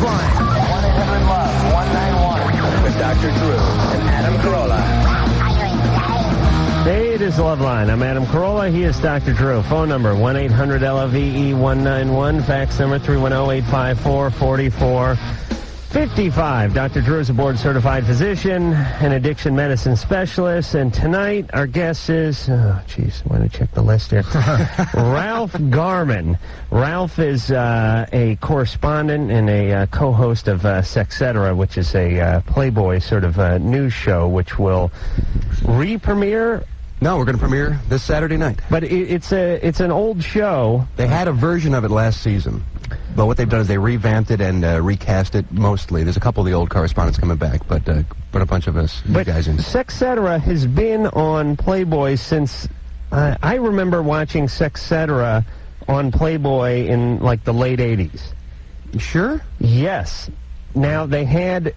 Loveline. 1-800-LOVE-191 with Dr. Drew and Adam Carolla. Hey, it is Loveline. I'm Adam Carolla. He is Dr. Drew. Phone number 1-800-LOVE-191. Fax number 310-854-4455. Dr. Drew is a board-certified physician and addiction medicine specialist. And tonight, our guest is, oh, jeez, why don't I check the list here? Ralph Garman. Ralph is a correspondent and a co-host of Sexcetera, which is a Playboy sort of news show, which will re-premiere. No, we're going to premiere this Saturday night. But it's an old show. They had a version of it last season, but what they've done is they revamped it and recast it mostly. There's a couple of the old correspondents coming back, but a bunch of us new guys in. Sexcetera has been on Playboy since I remember watching Sexcetera on Playboy in like the late '80s. You sure? Yes. Now they had a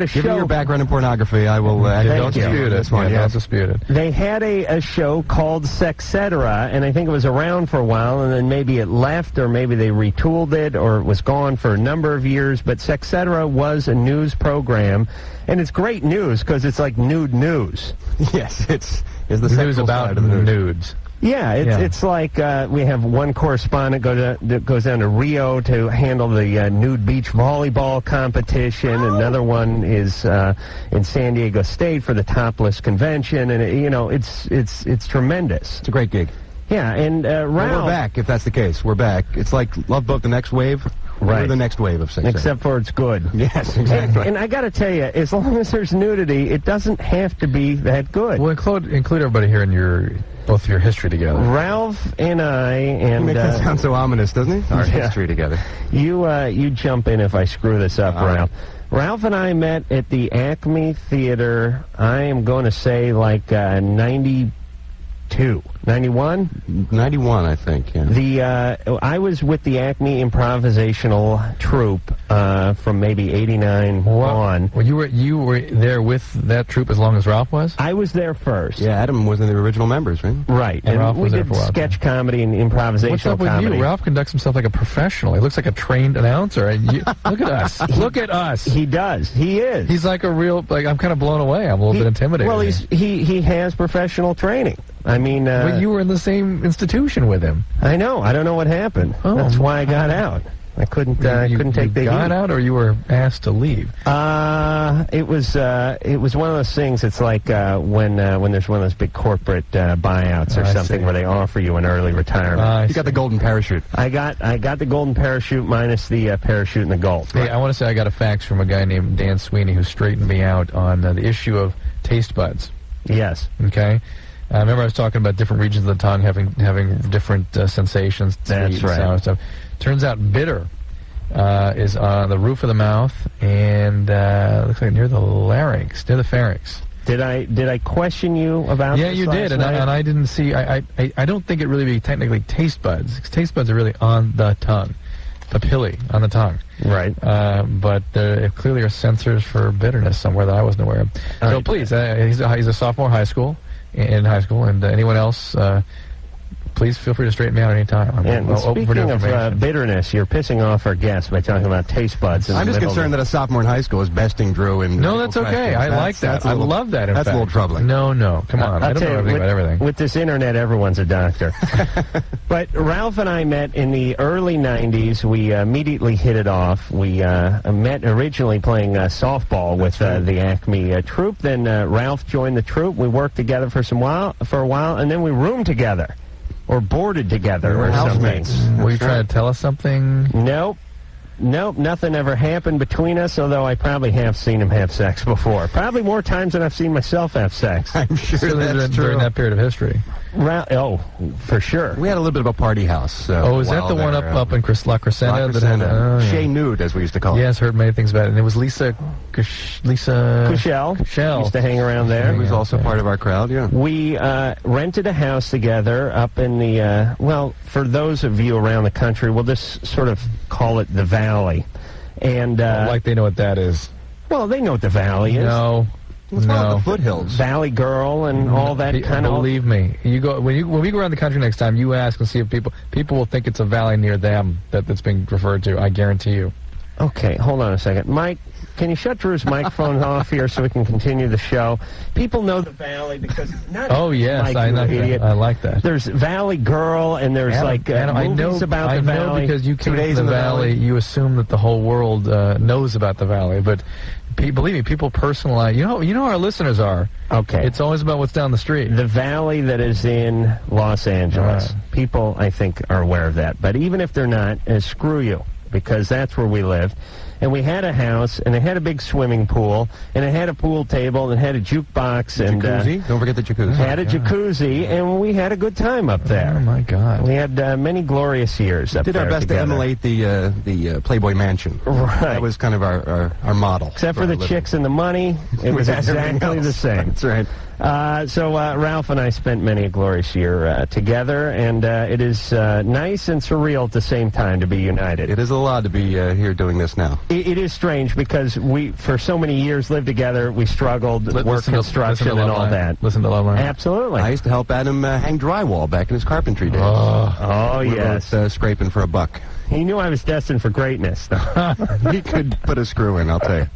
show. Give me your background in pornography. I will. Don't dispute it. Don't dispute it. They had a show called Sexcetera, and I think it was around for a while, and then maybe it left, or maybe they retooled it, or it was gone for a number of years. But Sexcetera was a news program, and it's great news because it's like nude news. Yes, it's the news about nudes. Yeah, it's like we have one correspondent that goes down to Rio to handle the nude beach volleyball competition. Another one is in San Diego State for the topless convention, and it's tremendous. It's a great gig. Yeah, and Ralph, we're back. If that's the case, we're back. It's like Love Boat: The Next Wave. Right. We're the next wave of Sexcetera. Except for it's good. Yes, exactly. And I got to tell you, as long as there's nudity, it doesn't have to be that good. Well, include everybody here in both your history together. Ralph and I, and he makes that sound so ominous, doesn't he? Our history together. You jump in if I screw this up, Ralph. Ralph and I met at the Acme Theater. I am going to say like 92. 91? 91, I think, yeah. I was with the Acme Improvisational Troupe from maybe 89 on. Well, you were there with that troupe as long as Ralph was? I was there first. Yeah, Adam was in the original members, right? Right. And Ralph we was there did for a while, sketch comedy and improvisational What's up with comedy. you? Ralph conducts himself like a professional. He looks like a trained announcer. And look at us. Look at us. He does. He is. He's like a real, I'm kind of blown away. I'm a little bit intimidated. Well, he has professional training. I mean... but you were in the same institution with him. I know. I don't know what happened. Oh. That's why I got out. I couldn't take the heat. You got out, or you were asked to leave? It was one of those things. It's like when there's one of those big corporate buyouts or something where they offer you an early retirement. You got the golden parachute. I got the golden parachute minus the parachute and the gulp. Hey, I want to say I got a fax from a guy named Dan Sweeney who straightened me out on the issue of taste buds. Yes. Okay. Remember I was talking about different regions of the tongue having different sensations. That's right. Sound stuff. Turns out bitter is on the roof of the mouth and looks like near the larynx, near the pharynx. Did I question you about this? Yeah, you did, and I didn't see. I don't think it really be technically taste buds. Taste buds are really on the tongue, papillae on the tongue. Right. But there clearly are sensors for bitterness somewhere that I wasn't aware of. So right. Please, he's a sophomore in high school, and anyone else, please feel free to straighten me out anytime. And speaking of bitterness, you're pissing off our guests by talking about taste buds. I'm just concerned that a sophomore in high school is besting Drew in. No, that's okay. I like that. I love that. That's a little troubling. No, come on. I don't know everything about everything. With this internet, everyone's a doctor. But Ralph and I met in the early '90s. We immediately hit it off. We met originally playing softball with the Acme troupe. Then Ralph joined the troupe. We worked together for a while, and then we roomed together. Or boarded together or something. Were you trying to tell us something? Nope, nothing ever happened between us, although I probably have seen him have sex before. Probably more times than I've seen myself have sex. I'm sure that's true. During that period of history. For sure. We had a little bit of a party house. Is that the one up in La Crescenta? Chez Nude, as we used to call it. Yes, heard many things about it. And it was Lisa Cushell used to hang around there. He was also part of our crowd, yeah. We rented a house together up in the, for those of you around the country, we'll just sort of call it the Valley. And like they know what that is. Well, they know what the Valley is. No. What's wrong with the foothills? Valley Girl and all that kind of... Believe me. When we go around the country next time, you ask and see if people will think it's a valley near them that's being referred to. I guarantee you. Okay, hold on a second. Mike, can you shut Drew's microphone off here so we can continue the show? People know the Valley because... Oh, yes, Mike, I like that. I like that. There's Valley Girl, and there's movies about the Valley. I know because you came 2 days to in the the Valley, you assume that the whole world knows about the Valley, but... Believe me, people personalize. You know our listeners are. Okay. It's always about what's down the street. The Valley that is in Los Angeles. Right. People, I think, are aware of that. But even if they're not, screw you, because that's where we lived. And we had a house, and it had a big swimming pool, and it had a pool table, and it had a jukebox. And jacuzzi? Don't forget the jacuzzi. Had a jacuzzi, and we had a good time up there. Oh, my God. We had many glorious years up there. Did our best together. to emulate the Playboy Mansion. Right. That was kind of our model. Except for the chicks and the money, it was exactly the same. That's right. So Ralph and I spent many a glorious year together, and it is nice and surreal at the same time to be united. It is a lot to be here doing this now. It is strange because we, for so many years, lived together. We struggled, work construction, and all that. Listen to Loveline. Absolutely. I used to help Adam hang drywall back in his carpentry days. Oh We yes. were scraping for $1. He knew I was destined for greatness, though. He could put a screw in, I'll tell you.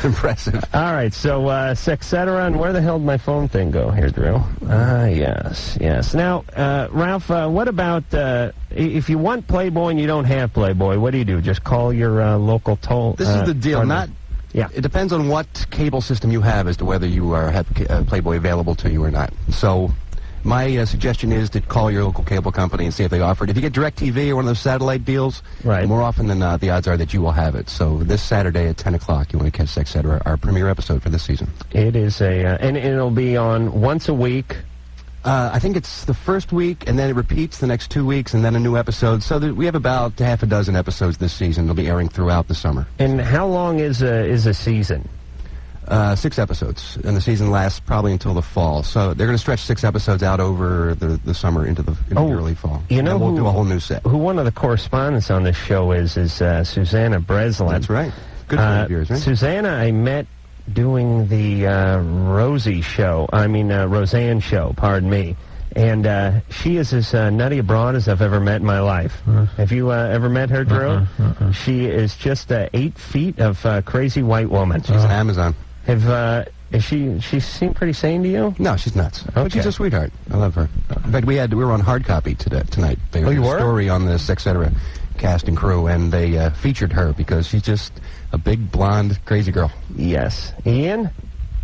Impressive. All right, so Sexcetera, and where the hell did my phone thing go here, Drew? Yes. Now, Ralph, what about if you want Playboy and you don't have Playboy, what do? Just call your local toll? This is the deal. Yeah. It depends on what cable system you have as to whether you have Playboy available to you or not. So my suggestion is to call your local cable company and see if they offer it. If you get DirecTV or one of those satellite deals, right, more often than not, the odds are that you will have it. So this Saturday at 10 o'clock, you want to catch Sexcetera, our premiere episode for this season. It is and it'll be on once a week. I think it's the first week, and then it repeats the next 2 weeks, and then a new episode. So we have about half a dozen episodes this season. They'll be airing throughout the summer. And how long is a season? 6 episodes, and the season lasts probably until the fall. So they're going to stretch 6 episodes out over the summer into the early fall. You know, and we'll do a whole new set. Who one of the correspondents on this show is Susanna Breslin. That's right. Good friend of yours, right? Susanna, I met doing the Roseanne show, pardon me. And she is as nutty a broad as I've ever met in my life. Have you ever met her, Drew? She is just 8 feet of crazy white woman. She's an Amazon. Is she seem pretty sane to you? No, she's nuts. Okay. But she's a sweetheart. I love her. In fact, we were on hard copy tonight. They you did were? a story on the Sexcetera cast and crew, and they featured her because she's just a big, blonde, crazy girl. Yes. Ian?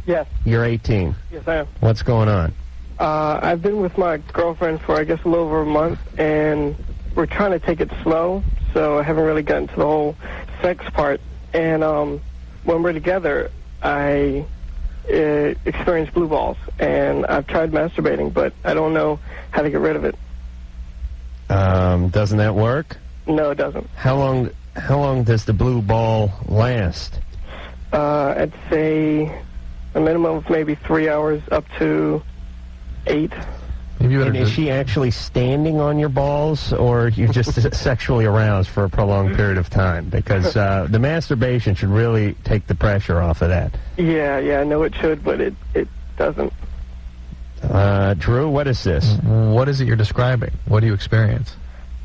Yes. You're 18. Yes, I am. What's going on? I've been with my girlfriend for, I guess, a little over a month, and we're trying to take it slow, so I haven't really gotten to the whole sex part. And when we're together, I experience blue balls, and I've tried masturbating, but I don't know how to get rid of it. Doesn't that work? No, it doesn't. How long does the blue ball last? I'd say a minimum of maybe 3 hours up to 8. And is she actually standing on your balls, or you're just sexually aroused for a prolonged period of time? Because the masturbation should really take the pressure off of that. Yeah, I know it should, but it doesn't. Drew, what is this? What is it you're describing? What do you experience?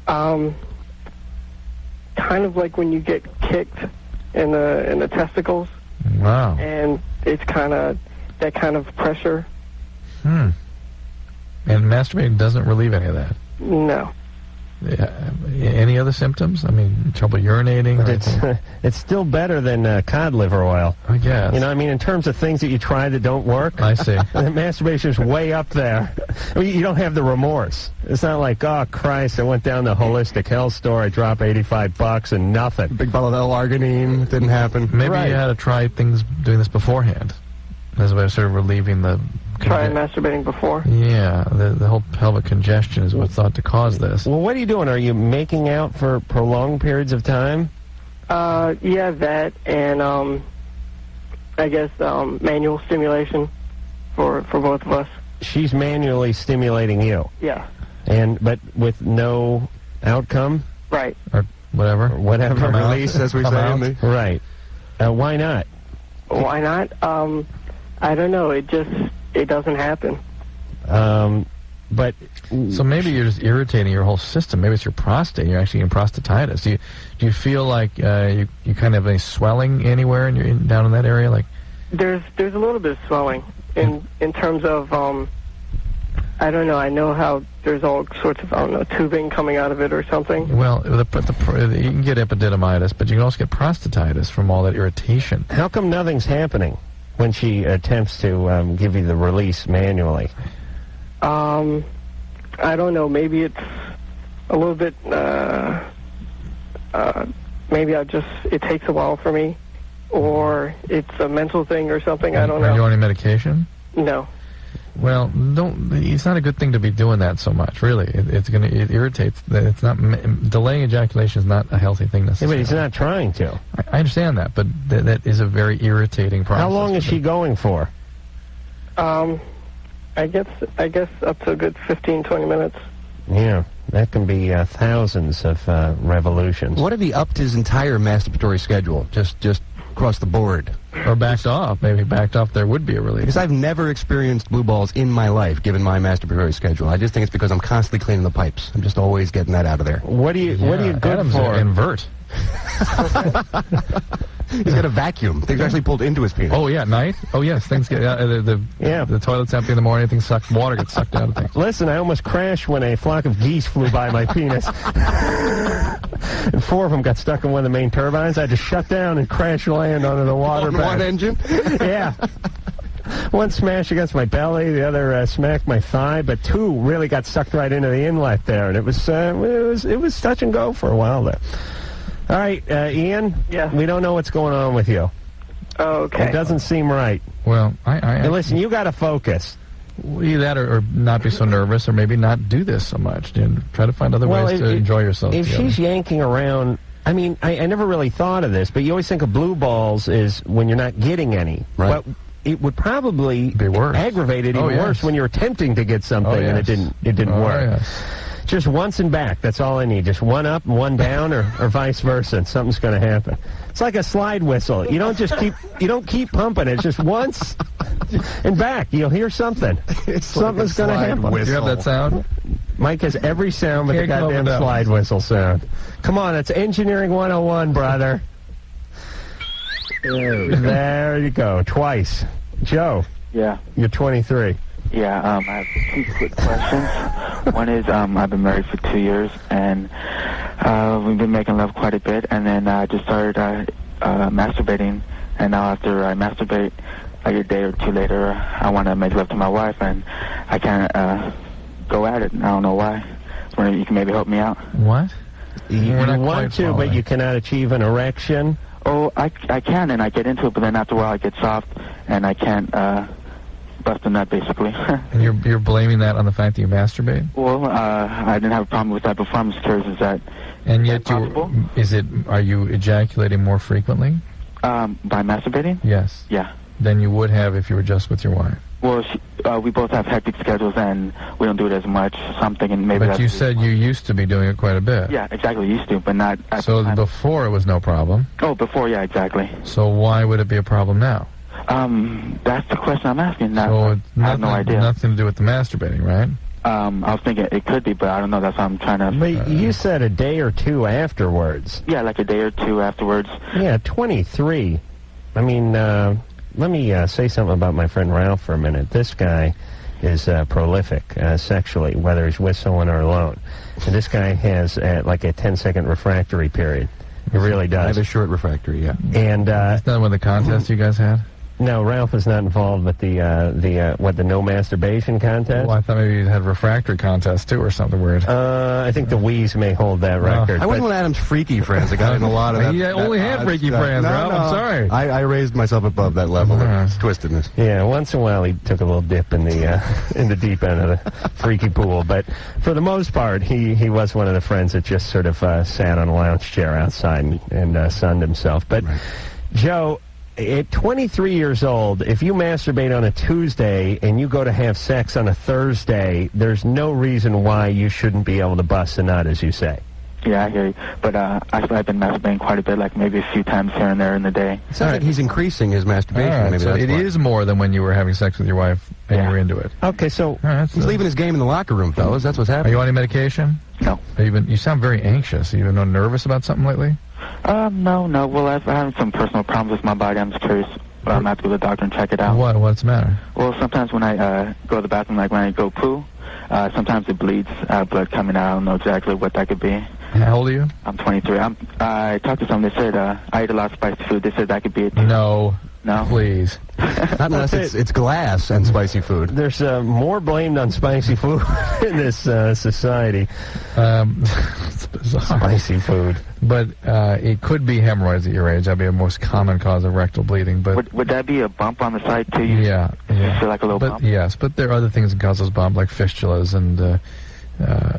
Kind of like when you get kicked in the testicles. Wow. And it's kind of that kind of pressure. And masturbating doesn't relieve any of that? No. Any other symptoms? I mean, trouble urinating? But it's still better than cod liver oil. I guess. You know, I mean, in terms of things that you try that don't work. I see. Masturbation's way up there. I mean, you don't have the remorse. It's not like, oh, Christ, I went down the holistic health store, I dropped $85 and nothing. Big bottle of L-arginine, didn't happen. Maybe you had to try doing this beforehand, as a way of sort of relieving the... Trying masturbating before? Yeah, the whole pelvic congestion is what's thought to cause this. Well, what are you doing? Are you making out for prolonged periods of time? Yeah, that, and I guess manual stimulation for both of us. She's manually stimulating you? Yeah. But with no outcome? Right. Or whatever. Or whatever. Release, as we say. Right. Why not? Why not? I don't know. It doesn't happen. But so maybe you're just irritating your whole system. Maybe it's your prostate. You're actually getting prostatitis. Do you feel like you kind of have any swelling anywhere down in that area? Like there's a little bit of swelling in terms of I don't know. I know how there's all sorts of tubing coming out of it or something. Well, you can get epididymitis, but you can also get prostatitis from all that irritation. How come nothing's happening when she attempts to give you the release manually? I don't know. Maybe it's a little bit. Maybe it takes a while for me, or it's a mental thing or something. I don't know. Are you on any medication? No. Well, it's not a good thing to be doing that so much, really. It irritates. It's not, delaying ejaculation is not a healthy thing necessarily. Yeah, but he's not trying to. I understand that, but that is a very irritating process. How long is she going for? I guess up to a good 15, 20 minutes. Yeah, that can be thousands of revolutions. What if he upped his entire masturbatory schedule, just across the board? Or backed off. Maybe backed off, there would be a relief. Because I've never experienced blue balls in my life, given my masturbatory schedule. I just think it's because I'm constantly cleaning the pipes. I'm just always getting that out of there. What are you good Adam's for? Invert. He's got a vacuum. Things actually pulled into his penis. Oh, yeah, night? Oh, yes, things get... the toilet's empty in the morning, water gets sucked out of things. Listen, I almost crashed when a flock of geese flew by my penis. And 4 of them got stuck in one of the main turbines. I had to shut down and crash land onto the water On one engine? Yeah. One smashed against my belly, the other smacked my thigh, but 2 really got sucked right into the inlet there, and it was touch and go for a while there. All right, Ian. Yeah. We don't know what's going on with you. Okay. It doesn't seem right. Well, Hey, listen, you got to focus. Either that or not be so nervous, or maybe not do this so much. And try to find other ways to enjoy yourself. If she's yanking around, I mean, I never really thought of this, but you always think of blue balls is when you're not getting any. Right. But it would probably be worse. Aggravate it even worse when you're attempting to get something and it didn't work. Yes. Just once and back. That's all I need. Just one up and one down, or vice versa. And something's going to happen. It's like a slide whistle. You don't keep pumping it. Just once and back. You'll hear something. Something's going to happen. Do you have that sound? Mike has every sound but the goddamn slide whistle sound. Come on, it's Engineering 101, brother. There you go. Twice. Joe. Yeah. You're 23. Yeah, I have 2 quick questions. One is, I've been married for 2 years, and we've been making love quite a bit, and then I just started masturbating, and now after I masturbate, like a day or 2 later, I want to make love to my wife, and I can't go at it. I don't know why. I was wondering if you can maybe help me out. What? You want to, but you cannot achieve an erection? Oh, I can, and I get into it, but then after a while I get soft, and I can't bust a nut, basically. And you're blaming that on the fact that you masturbate? Well, I didn't have a problem with that before. I'm just curious, is that possible? Are you ejaculating more frequently? By masturbating? Yes. Yeah. Than you would have if you were just with your wife? Well, we both have hectic schedules, and we don't do it as much, so I'm thinking maybe But you said you used to be doing it quite a bit. Yeah, exactly, used to, but not at So the time. before it was no problem? Oh, before, yeah, exactly. So why would it be a problem now? That's the question I'm asking. So I have no idea. Nothing to do with the masturbating, right? I was thinking it could be, but I don't know. That's why I'm trying to... But you said a day or 2 afterwards. Yeah, like a day or 2 afterwards. Yeah, 23. I mean, let me say something about my friend Ralph for a minute. This guy is prolific sexually, whether he's with someone or alone. And this guy has like a 10-second refractory period. He really does. I have a short refractory, yeah. And is that one of the contests you guys had? No, Ralph is not involved with the no masturbation contest. Well, I thought maybe you had refractory contest too, or something weird. I think the Wheeze may hold that record. I wasn't one of Adam's freaky friends. I got in a lot of that. He only had freaky friends, Ralph. I'm sorry. I raised myself above that level of twistedness. Yeah, once in a while he took a little dip in the deep end of the freaky pool, but for the most part, he was one of the friends that just sort of sat on a lounge chair outside and sunned himself. But Joe, at 23 years old, if you masturbate on a Tuesday and you go to have sex on a Thursday, there's no reason why you shouldn't be able to bust a nut, as you say. Yeah, I hear you. But actually, I've been masturbating quite a bit, like maybe a few times here and there in the day. It sounds like he's increasing his masturbation. All right, Maybe so that's it why. is more than when you were having sex with your wife and you were into it. Okay, so All right, He's leaving his game in the locker room, fellas. That's what's Are happening. you on any medication? No. You sound very anxious. You been nervous about something lately? No. Well, I've had some personal problems with my body. I'm just curious. I'm have to go to the doctor and check it out. What's the matter? Well, sometimes when I go to the bathroom, like when I go poo, sometimes it bleeds, blood coming out. I don't know exactly what that could be. How old are you? I'm 23. I talked to someone. They said I ate a lot of spicy food. They said that could be it. No. No? Please. Not unless That's it's glass and spicy food. there's more blamed on spicy food in this society. It's bizarre. Spicy food. But it could be hemorrhoids at your age. That'd be a most common cause of rectal bleeding. But Would that be a bump on the side too? You yeah. feel like a little But bump? yes, but there are other things that cause those bumps, like fistulas and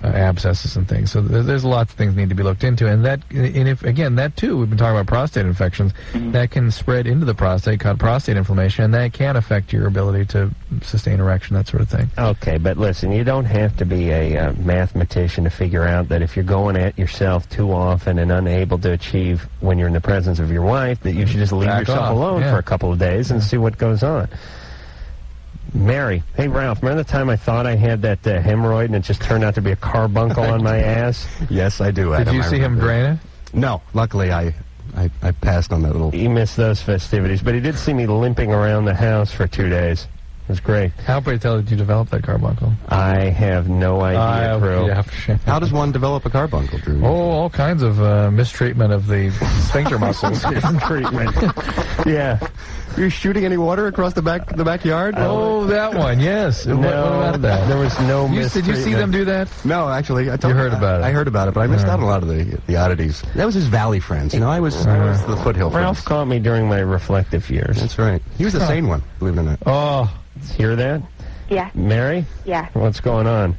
abscesses and things. So there's lots of things that need to be looked into. And if again, that too, we've been talking about prostate infections. That can spread into the prostate, cause prostate inflammation, and that can affect your ability to sustain erection, that sort of thing. Okay, but listen, you don't have to be a mathematician to figure out that if you're going at yourself too often and unable to achieve when you're in the presence of your wife, that you should just leave Back yourself off, alone yeah. for a couple of days and see what goes on. Mary, hey Ralph, remember the time I thought I had that hemorrhoid and it just turned out to be a carbuncle on my ass? Yes, I do, Did Adam. you I see him remember. drain it? No. Luckily, I passed on that little... He missed those festivities, but he did see me limping around the house for 2 days. It was great. How, pray tell, did you develop that carbuncle? I have no idea, Drew. Yeah, for sure. How does one develop a carbuncle, Drew? Oh, all kinds of mistreatment of the sphincter muscles. Treatment. Yeah. You're shooting any water across the backyard? Oh, that one, yes. What about that? There was no Did you see them do that? No, actually, I heard about it. I heard about it, but I missed out on a lot of the oddities. That was his valley friends. You know, I was the foothill Ralph friends. caught me during my reflective years. That's right. He was the sane one, believe it or not. Oh, Hear that? Yeah. Mary? Yeah. What's going on?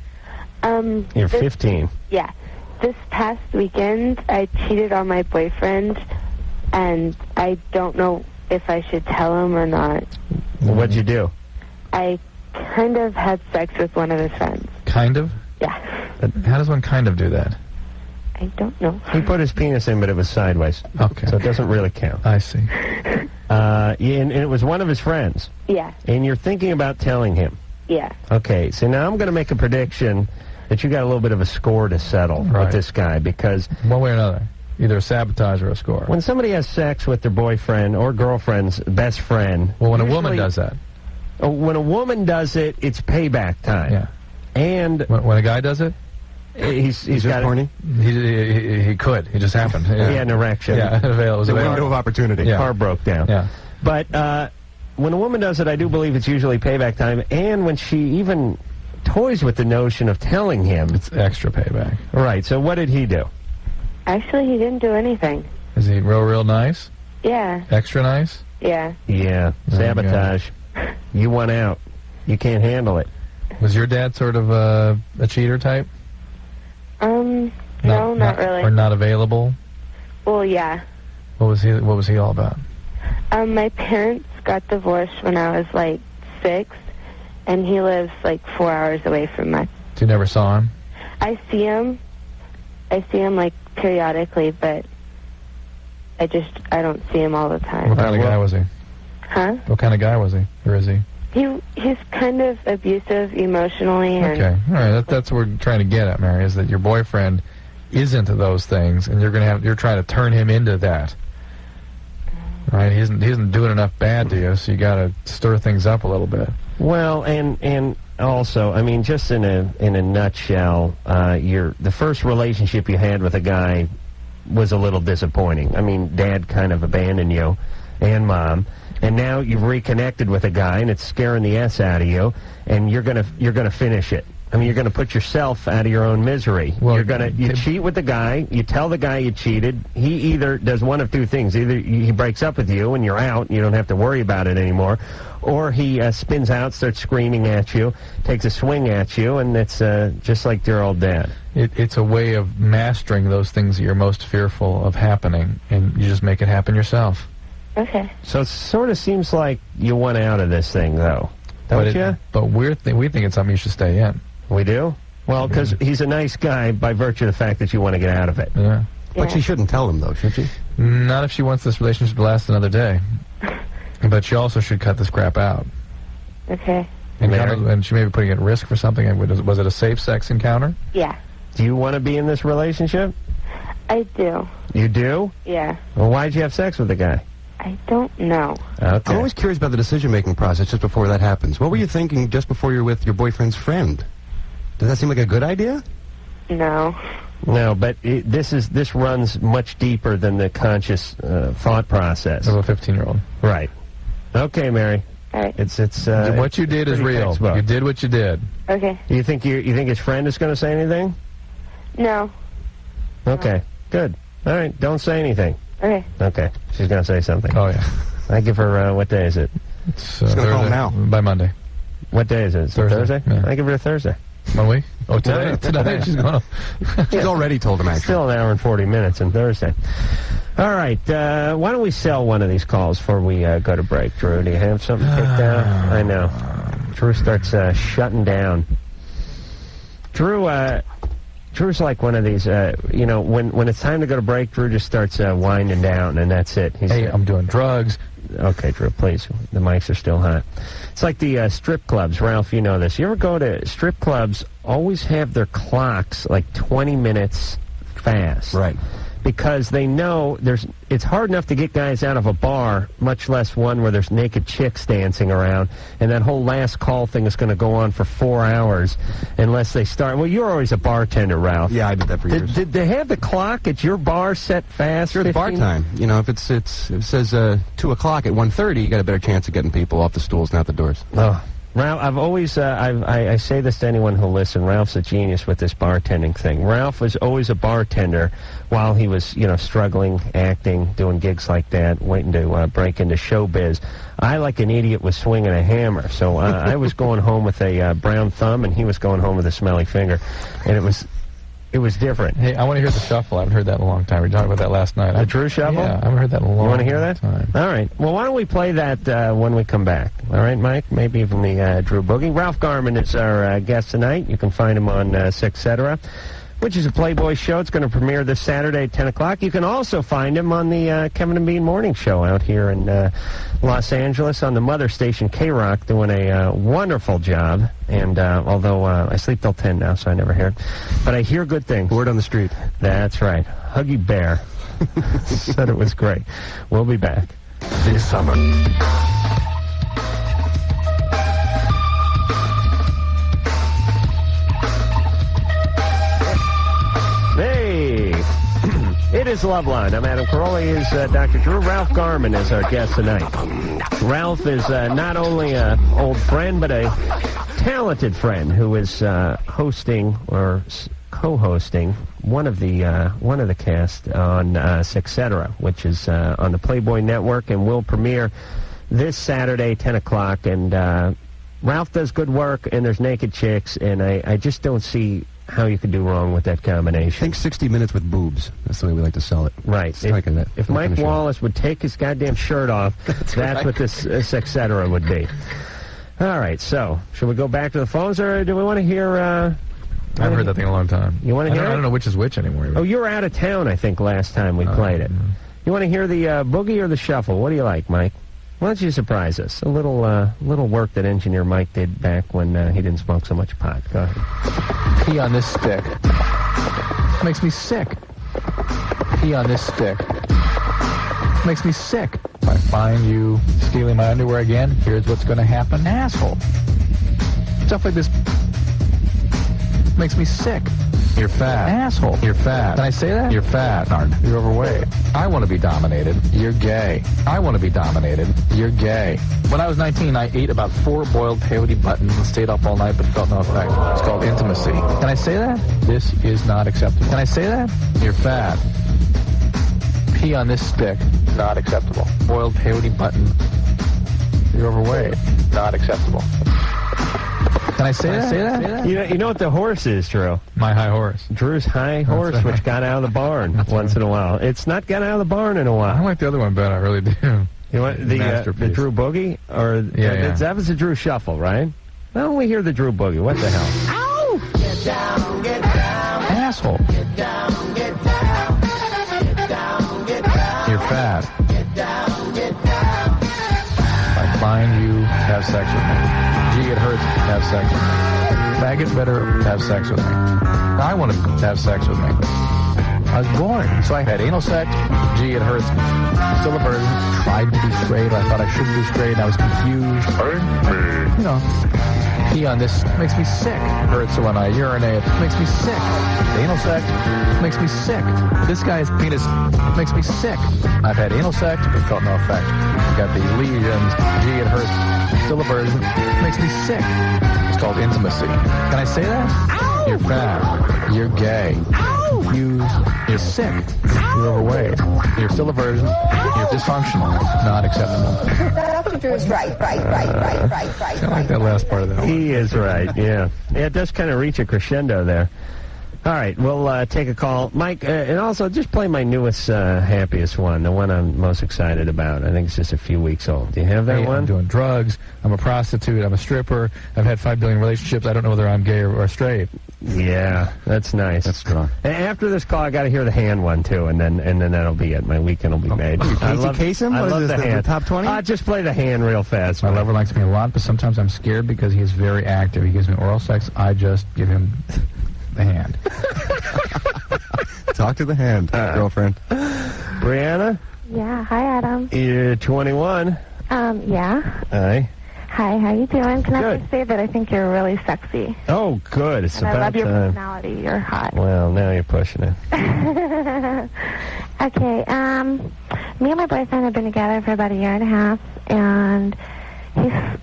You're 15. Yeah. This past weekend, I cheated on my boyfriend, and I don't know if I should tell him or not. What'd you do? I kind of had sex with one of his friends. kind of? Yeah. How does one kind of do that? I don't know. He put his penis in, but it was sideways. Okay. So it doesn't really count. I see. And it was one of his friends. Yeah. And you're thinking about telling him. Yeah. Okay, so now I'm going to make a prediction that you got a little bit of a score to settle Right. with this guy, because One way or another. Either a sabotage or a score. when somebody has sex with their boyfriend or girlfriend's best friend... Well, when a woman usually- does that. When a woman does it, it's payback time. Yeah. And When a guy does it, he's He's got just horny? he could. It just happened. He had an erection. Yeah, it was The available. window of opportunity. Yeah. Car broke down. Yeah. But when a woman does it, I do believe it's usually payback time. And when she even toys with the notion of telling him. It's extra payback. Right, so what did he do? Actually, he didn't do anything. Is he real nice? Yeah. Extra nice? Yeah. Yeah, sabotage. You won out. You can't handle it. Was your dad sort of a cheater type? No, not really. Or not available? Well, yeah. What was he all about? My parents got divorced when I was like 6, and he lives like 4 hours away from me. So you never saw him? I see him like periodically, but I don't see him all the time. What kind of guy was he? Huh? What kind of guy was he? Or is he? He's kind of abusive emotionally, and Okay, all right. That's what we're trying to get at, Mary. Is that your boyfriend is into those things, and you're trying to turn him into that. Right? He isn't doing enough bad to you, so you got to stir things up a little bit. Well, and also, I mean, just in a nutshell, the first relationship you had with a guy was a little disappointing. I mean, Dad kind of abandoned you, and Mom, and now you've reconnected with a guy, and it's scaring the S out of you, and you're gonna finish it. I mean, you're going to put yourself out of your own misery. Well, you cheat with the guy. You tell the guy you cheated. He either does one of two things: either he breaks up with you and you're out, and you don't have to worry about it anymore, or he spins out, starts screaming at you, takes a swing at you, and it's just like your old dad. It's a way of mastering those things that you're most fearful of happening, and you just make it happen yourself. okay. So it sort of seems like you want out of this thing, though, don't you? But we think it's something you should stay in. We do? Well, because he's a nice guy by virtue of the fact that you want to get out of it. Yeah. But she shouldn't tell him, though, should she? Not if she wants this relationship to last another day. But she also should cut this crap out. Okay. And she may be putting it at risk for something. Was it a safe sex encounter? Yeah. Do you want to be in this relationship? I do. You do? Yeah. Well, why'd you have sex with the guy? I don't know. Okay. I'm always curious about the decision-making process just before that happens. What were you thinking just before you're with your boyfriend's friend? Does that seem like a good idea? No. No, but this runs much deeper than the conscious thought process. Of a 15-year-old. Right. Okay, Mary. All right. It's what you did is real. textbook. You did what you did. Okay. You think his friend is going to say anything? No. Okay. Good. All right. Don't say anything. Okay. Okay. She's going to say something. Oh, yeah. I give her, what day is it? It's gonna call Thursday. now. By Monday. What day is it? Is it Thursday. Thursday? Yeah. I give her a Thursday. 1 week? Oh, today? No. Tonight she's going to... She's already told him, actually. Still an hour and 40 minutes on Thursday. All right. Why don't we sell one of these calls before we go to break? Drew, do you have something picked out? I know. Drew starts shutting down. Drew's like one of these, when it's time to go to break, Drew just starts winding down, and that's it. Hey, I'm doing drugs. Okay, Drew, please. The mics are still hot. It's like the strip clubs. Ralph, you know this. You ever go to strip clubs, always have their clocks like 20 minutes fast. Right. Because they know it's hard enough to get guys out of a bar, much less one where there's naked chicks dancing around, and that whole last call thing is going to go on for 4 hours unless they start. Well, you're always a bartender, Ralph. Yeah, I did that for years. Did they have the clock at your bar set fast? Sure, the bar time. You know, if it says 2 o'clock at 1:30, you got a better chance of getting people off the stools and out the doors. Oh. Ralph, I've always, I say this to anyone who'll listen, Ralph's a genius with this bartending thing. Ralph was always a bartender while he was, struggling, acting, doing gigs like that, waiting to break into showbiz. I, like an idiot, was swinging a hammer. So I was going home with a brown thumb, and he was going home with a smelly finger. And it was different. Hey, I want to hear the shuffle. I haven't heard that in a long time. We talked about that last night. The Drew shuffle? Yeah, I haven't heard that in a long time. You want to hear that? All right. Well, why don't we play that when we come back? All right, Mike? Maybe even the Drew Boogie. Ralph Garman is our guest tonight. You can find him on Sexcetera, which is a Playboy show. It's going to premiere this Saturday at 10 o'clock. You can also find him on the Kevin and Bean Morning Show out here in Los Angeles on the mother station, K-Rock, doing a wonderful job. And although I sleep till 10 now, so I never hear it. But I hear good things. Word on the street. That's right. Huggy Bear said it was great. We'll be back. This summer. Hey, it is Loveline. I'm Adam Carolla. He is Dr. Drew. Ralph Garman is our guest tonight. Ralph is not only an old friend, but a talented friend who is hosting or co-hosting one of the cast on Sexcetera, which is on the Playboy Network, and will premiere this Saturday, 10 o'clock. And Ralph does good work, and there's naked chicks, and I just don't see how you could do wrong with that combination. Think 60 minutes with boobs. That's the way we like to sell it. Right. If Mike Wallace would take his goddamn shirt off, that's right. What this Sexcetera would be. All right, so should we go back to the phones, or do we want to hear... I haven't heard that thing in a long time. You want to hear it? I don't know which is which anymore. Oh, you were out of town, I think, last time we played it. You want to hear the boogie or the shuffle? What do you like, Mike? Why don't you surprise us? A little work that engineer Mike did back when he didn't smoke so much pot. Go ahead. Pee on this stick. Makes me sick. Pee on this stick. Makes me sick. If I find you stealing my underwear again, here's what's going to happen. Asshole. Stuff like this makes me sick. You're fat. Asshole. You're fat. Can I say that? You're fat. You're overweight. I want to be dominated. You're gay. I want to be dominated. You're gay. When I was 19, I ate about 4 boiled peyote buttons and stayed up all night but felt no effect. It's called intimacy. Can I say that? This is not acceptable. Can I say that? You're fat. Pee on this stick. Not acceptable. Boiled peyote button. You're overweight. Not acceptable. Can I say that? You know what the horse is, Drew? My high horse. Drew's high horse, right. which got out of the barn once in a while. It's not got out of the barn in a while. I like the other one better. I really do. You want the Drew Boogie? Or yeah. That was the Drew Shuffle, right? Why don't we hear the Drew Boogie? What the hell? Ow! Asshole. You're fat. I find you, have sex with me. Gee, it hurts, have sex with me. Faggot better have sex with me. I want to have sex with me. I was born, so I had anal sex. Gee, it hurts. Still a virgin. Tried to be straight. I thought I shouldn't be straight. I was confused. You know, pee on this makes me sick. Hurts when I urinate. Makes me sick. Anal sex makes me sick. This guy's penis makes me sick. I've had anal sex. It felt no effect. I got these lesions. Gee, it hurts. Still a virgin. Makes me sick. It's called intimacy. Can I say that? Ow! You're fat. You're gay. Confused. You're sick. You're overweight. You're still a virgin. You're dysfunctional. Not acceptable. Dr. Drew is right. I like that last part of that. He is right, yeah. Yeah, it does kind of reach a crescendo there. All right, we'll take a call. Mike, and also just play my newest, happiest one, the one I'm most excited about. I think it's just a few weeks old. Do you have that one? I'm doing drugs. I'm a prostitute. I'm a stripper. I've had 5 billion relationships. I don't know whether I'm gay or straight. Yeah, that's nice. That's strong. And after this call, I got to hear the hand one, too, and then that'll be it. My weekend will be made. I love the hand. Top 20? Just play the hand real fast. My lover likes me a lot, but sometimes I'm scared because he's very active. He gives me oral sex. I just give him the hand. Talk to the hand, girlfriend. Brianna? Yeah, hi, Adam. You're 21. Yeah. Hi. Hi, how you doing? Can I Good. just say that I think you're really sexy? Oh, good. It's And about I love your time. personality. You're hot. Well, now you're pushing it. Okay, me and my boyfriend have been together for about a year and a half, and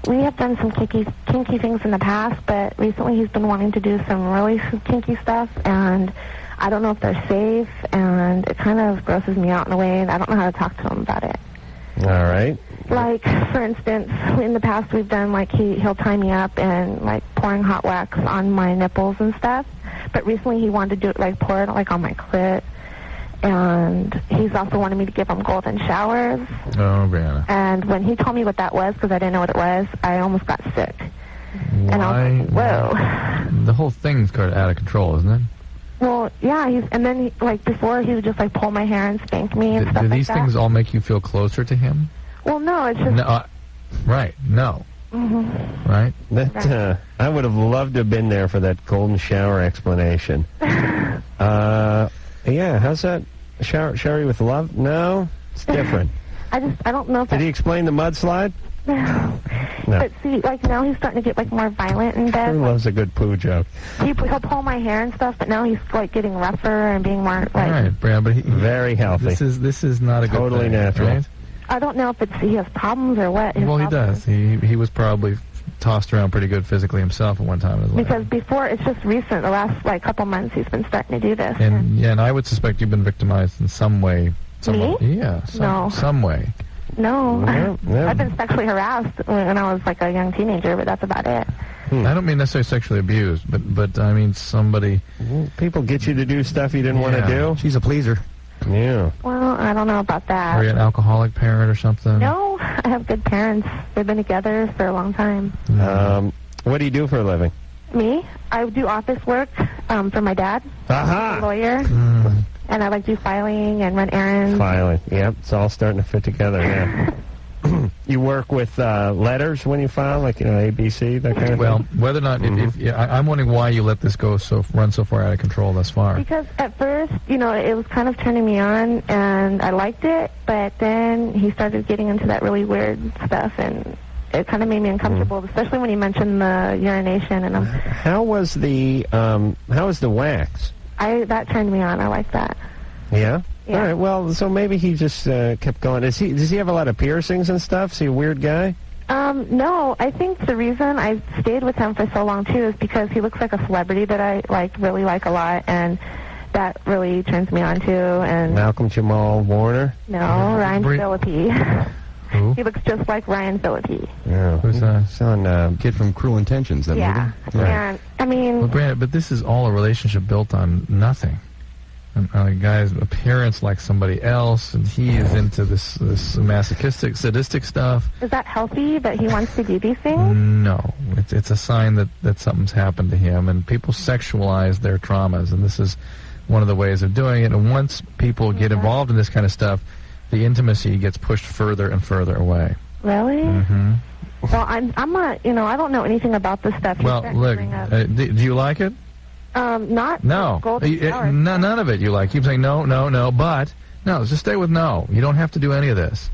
we have done some kinky things in the past, but recently he's been wanting to do some really kinky stuff, and I don't know if they're safe, and it kind of grosses me out in a way, and I don't know how to talk to him about it. All right. Like, for instance, in the past we've done, like, he'll tie me up and, like, pouring hot wax on my nipples and stuff, but recently he wanted to do it, like, pour it, like, on my clit, and he's also wanted me to give him golden showers. Oh, Brianna. And when he told me what that was, because I didn't know what it was, I almost got sick. Why? And I was like, whoa. The whole thing's kind of out of control, isn't it? Well, yeah, and then, like, before he would just, like, pull my hair and spank me and stuff Do like these that. things all make you feel closer to him? Well, no, it's just... No, right, no. Mm-hmm. Right? That, I would have loved to have been there for that golden shower explanation. Yeah, how's that? Shower you with love? No, it's different. I don't know if Did he explain the mudslide? No. But see, like, now he's starting to get, like, more violent in bed. Who loves a good poo joke? He'll pull my hair and stuff, but now he's, like, getting rougher and being more, like... All right, Brianna, but very healthy. This is not a good Totally thing, natural. right? I don't know if he has problems or what. Well, he does. He was probably tossed around pretty good physically himself at one time in his life. Because before, it's just recent, the last, like, couple months, he's been starting to do this. And I would suspect you've been victimized in some way. Me? Yeah, some way. No. Yeah. I've been sexually harassed when I was, like, a young teenager, but that's about it. I don't mean necessarily sexually abused, but I mean somebody... People get you to do stuff you didn't want to do? She's a pleaser. Yeah. Well, I don't know about that. Are you an alcoholic parent or something? No, I have good parents. They've been together for a long time. What do you do for a living? Me? I do office work for my dad. Aha! He's a lawyer. And I, like, do filing and run errands. Filing. Yep, it's all starting to fit together, yeah. You work with letters when you file, like, ABC, that kind of Well, thing? whether or not... I'm wondering why you let this run so far out of control thus far. Because at first, it was kind of turning me on, and I liked it, but then he started getting into that really weird stuff, and it kind of made me uncomfortable, especially when he mentioned the urination. And How was the wax? That turned me on. I like that. Yeah? Yeah. All right, well, so maybe he just kept going. Does he have a lot of piercings and stuff? Is he a weird guy? No, I think the reason I stayed with him for so long, too, is because he looks like a celebrity that I, like, really like a lot, and that really turns me on, too. And Malcolm Jamal Warner? No, Ryan Phillippe. Who? He looks just like Ryan Phillippe. Yeah. Who's that? Son, Kid from Cruel Intentions, that Yeah. movie? And, I mean... Well, Brandon, but this is all a relationship built on nothing. a guy's appearance like somebody else, and he is into this masochistic, sadistic stuff. Is that healthy, that he wants to do these things? No. It's a sign that something's happened to him, and people sexualize their traumas, and this is one of the ways of doing it. And once people get involved in this kind of stuff, the intimacy gets pushed further and further away. Really? Mm-hmm. Well, I'm not, I don't know anything about this stuff. Well, look, do you like it? Not no. None of it you like. Keep saying no, but no, just stay with no. You don't have to do any of this.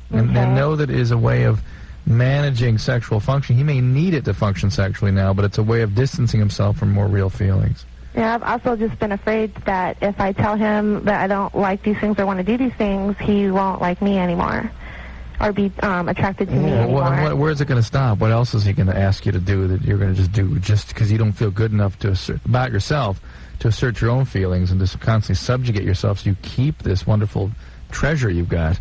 And know that it is a way of managing sexual function. He may need it to function sexually now, but it's a way of distancing himself from more real feelings. Yeah, I've also just been afraid that if I tell him that I don't like these things or want to do these things, he won't like me anymore or be attracted to me anymore. Where's it going to stop? What else is he going to ask you to do that you're going to just do just because you don't feel good enough to assert about yourself, to assert your own feelings and just constantly subjugate yourself so you keep this wonderful treasure you've got?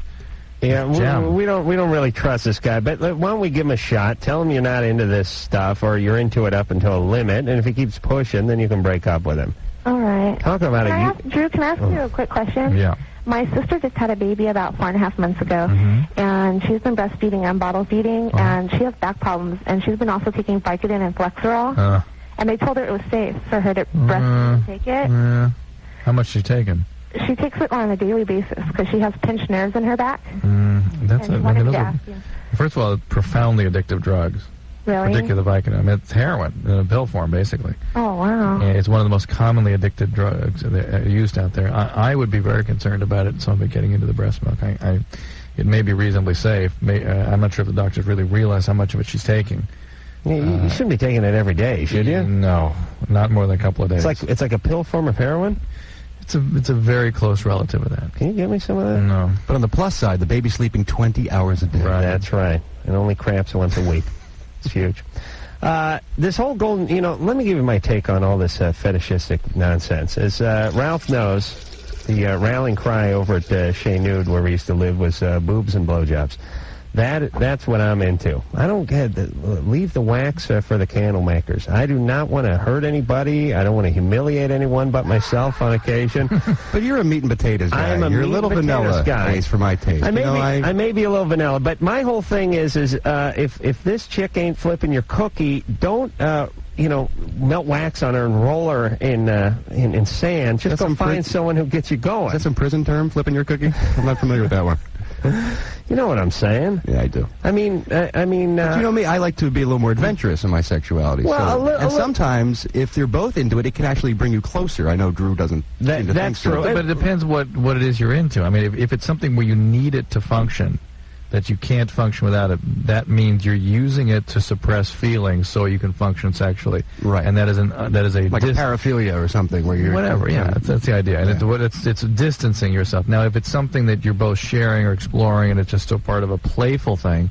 Yeah, we don't really trust this guy, but why don't we give him a shot? Tell him you're not into this stuff, or you're into it up until a limit, and if he keeps pushing, then you can break up with him. All right. Talk about it. Drew, can I ask you a quick question? Yeah. My sister just had a baby about 4.5 months ago, and she's been breastfeeding and bottle feeding, and she has back problems, and she's been also taking Vicodin and Flexerol, and they told her it was safe for her to breastfeed and take it. How much is she taking? She takes it on a daily basis because she has pinched nerves in her back. First of all, profoundly addictive drugs. Really? Particularly the Vicodin. I mean, it's heroin in a pill form, basically. Oh, wow. And it's one of the most commonly addicted drugs used out there. I would be very concerned about it, somebody getting into the breast milk. It may be reasonably safe. I'm not sure if the doctors really realize how much of it she's taking. You shouldn't be taking it every day, should you? No, not more than a couple of days. It's like a pill form of heroin? It's a very close relative of that. Can you give me some of that? No. But on the plus side, the baby's sleeping 20 hours a day. Right. That's right. And only cramps once a week. It's huge. This whole golden, let me give you my take on all this fetishistic nonsense. As Ralph knows, the rallying cry over at Chez Nude, where we used to live, was boobs and blowjobs. That's what I'm into. I don't get leave the wax for the candle makers. I do not want to hurt anybody. I don't want to humiliate anyone but myself on occasion. But you're a meat and potatoes guy. You're a little vanilla guy, at least for my taste. I may be a little vanilla, but my whole thing is if this chick ain't flipping your cookie, don't melt wax on her and roll her in sand. Just go find someone who gets you going. Is that some prison term, flipping your cookie? I'm not familiar with that one. You know what I'm saying? Yeah, I do. I mean. But you know me, I like to be a little more adventurous in my sexuality. Well, and sometimes, if they're both into it, it can actually bring you closer. I know Drew doesn't. That's true. But it depends what it is you're into. I mean, if it's something where you need it to function, that you can't function without it, that means you're using it to suppress feelings so you can function sexually. Right. And that is a like a paraphilia or something where you're whatever. Yeah, that's the idea. And it's distancing yourself. Now, if it's something that you're both sharing or exploring, and it's just still part of a playful thing,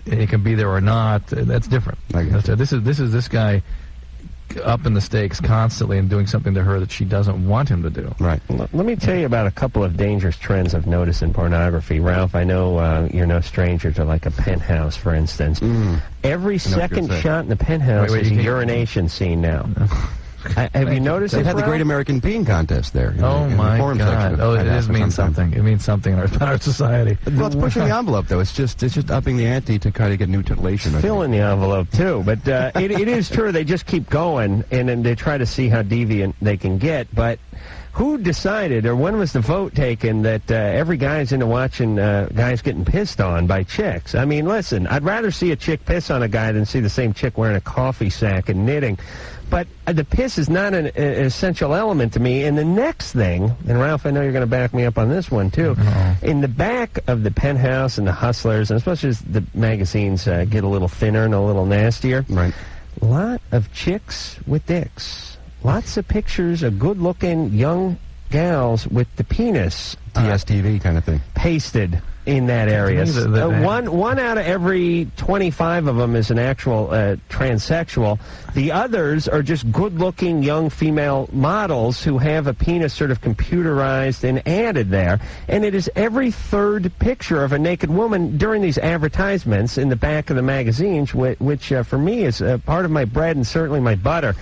it can be there or not. That's different. This is this guy up in the stakes constantly and doing something to her that she doesn't want him to do. Right. Let me tell you about a couple of dangerous trends I've noticed in pornography. Ralph, I know you're no stranger to like a penthouse, for instance. Every second shot in the penthouse is a urination scene now. Have you noticed it? They had the Great American Peeing Contest there. Oh, my God. Oh, it does mean something. It means something in our society. Well, it's pushing the envelope, though. It's just upping the ante to kind of get new titillation. Filling the envelope, too. But it is true. They just keep going, and then they try to see how deviant they can get. But who decided, or when was the vote taken, that every guy's into watching guys getting pissed on by chicks? I mean, listen, I'd rather see a chick piss on a guy than see the same chick wearing a coffee sack and knitting. But the piss is not an essential element to me. And the next thing, and Ralph, I know you're going to back me up on this one, too. In the back of the Penthouse and the Hustlers, and especially as the magazines get a little thinner and a little nastier, right? A lot of chicks with dicks. Lots of pictures of good-looking young gals with the penis TSTV kind of thing. pasted in that area. One out of every 25 of them is an actual transsexual. The others are just good-looking young female models who have a penis sort of computerized and added there. And it is every third picture of a naked woman during these advertisements in the back of the magazines, which for me is part of my bread and certainly my butter.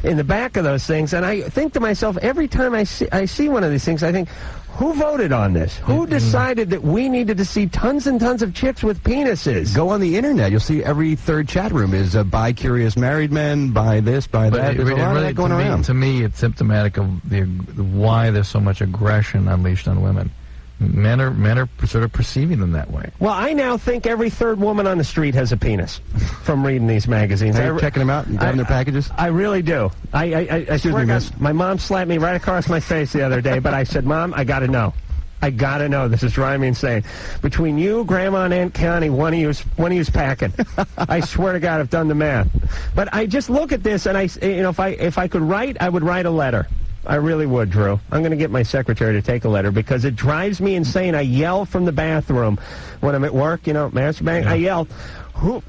In the back of those things, and I think to myself, every time I see one of these things, I think, who voted on this? Who decided that we needed to see tons and tons of chicks with penises? Go on the internet. You'll see every third chat room is bi curious married men, bi this, bi that. There's a lot of that going around. To me, it's symptomatic of why there's so much aggression unleashed on women. Men are sort of perceiving them that way. Well, I now think every third woman on the street has a penis from reading these magazines. Are you checking them out and grabbing their packages? I really do. I swear to God, my mom slapped me right across my face the other day, but I said, Mom, I got to know. I got to know. This is driving me insane. Between you, Grandma, and Aunt Connie, one of you's packing. I swear to God, I've done the math. But I just look at this, and if I could write, I would write a letter. I really would, Drew. I'm going to get my secretary to take a letter because it drives me insane. I yell from the bathroom when I'm at work, masturbating. Yeah. I yell,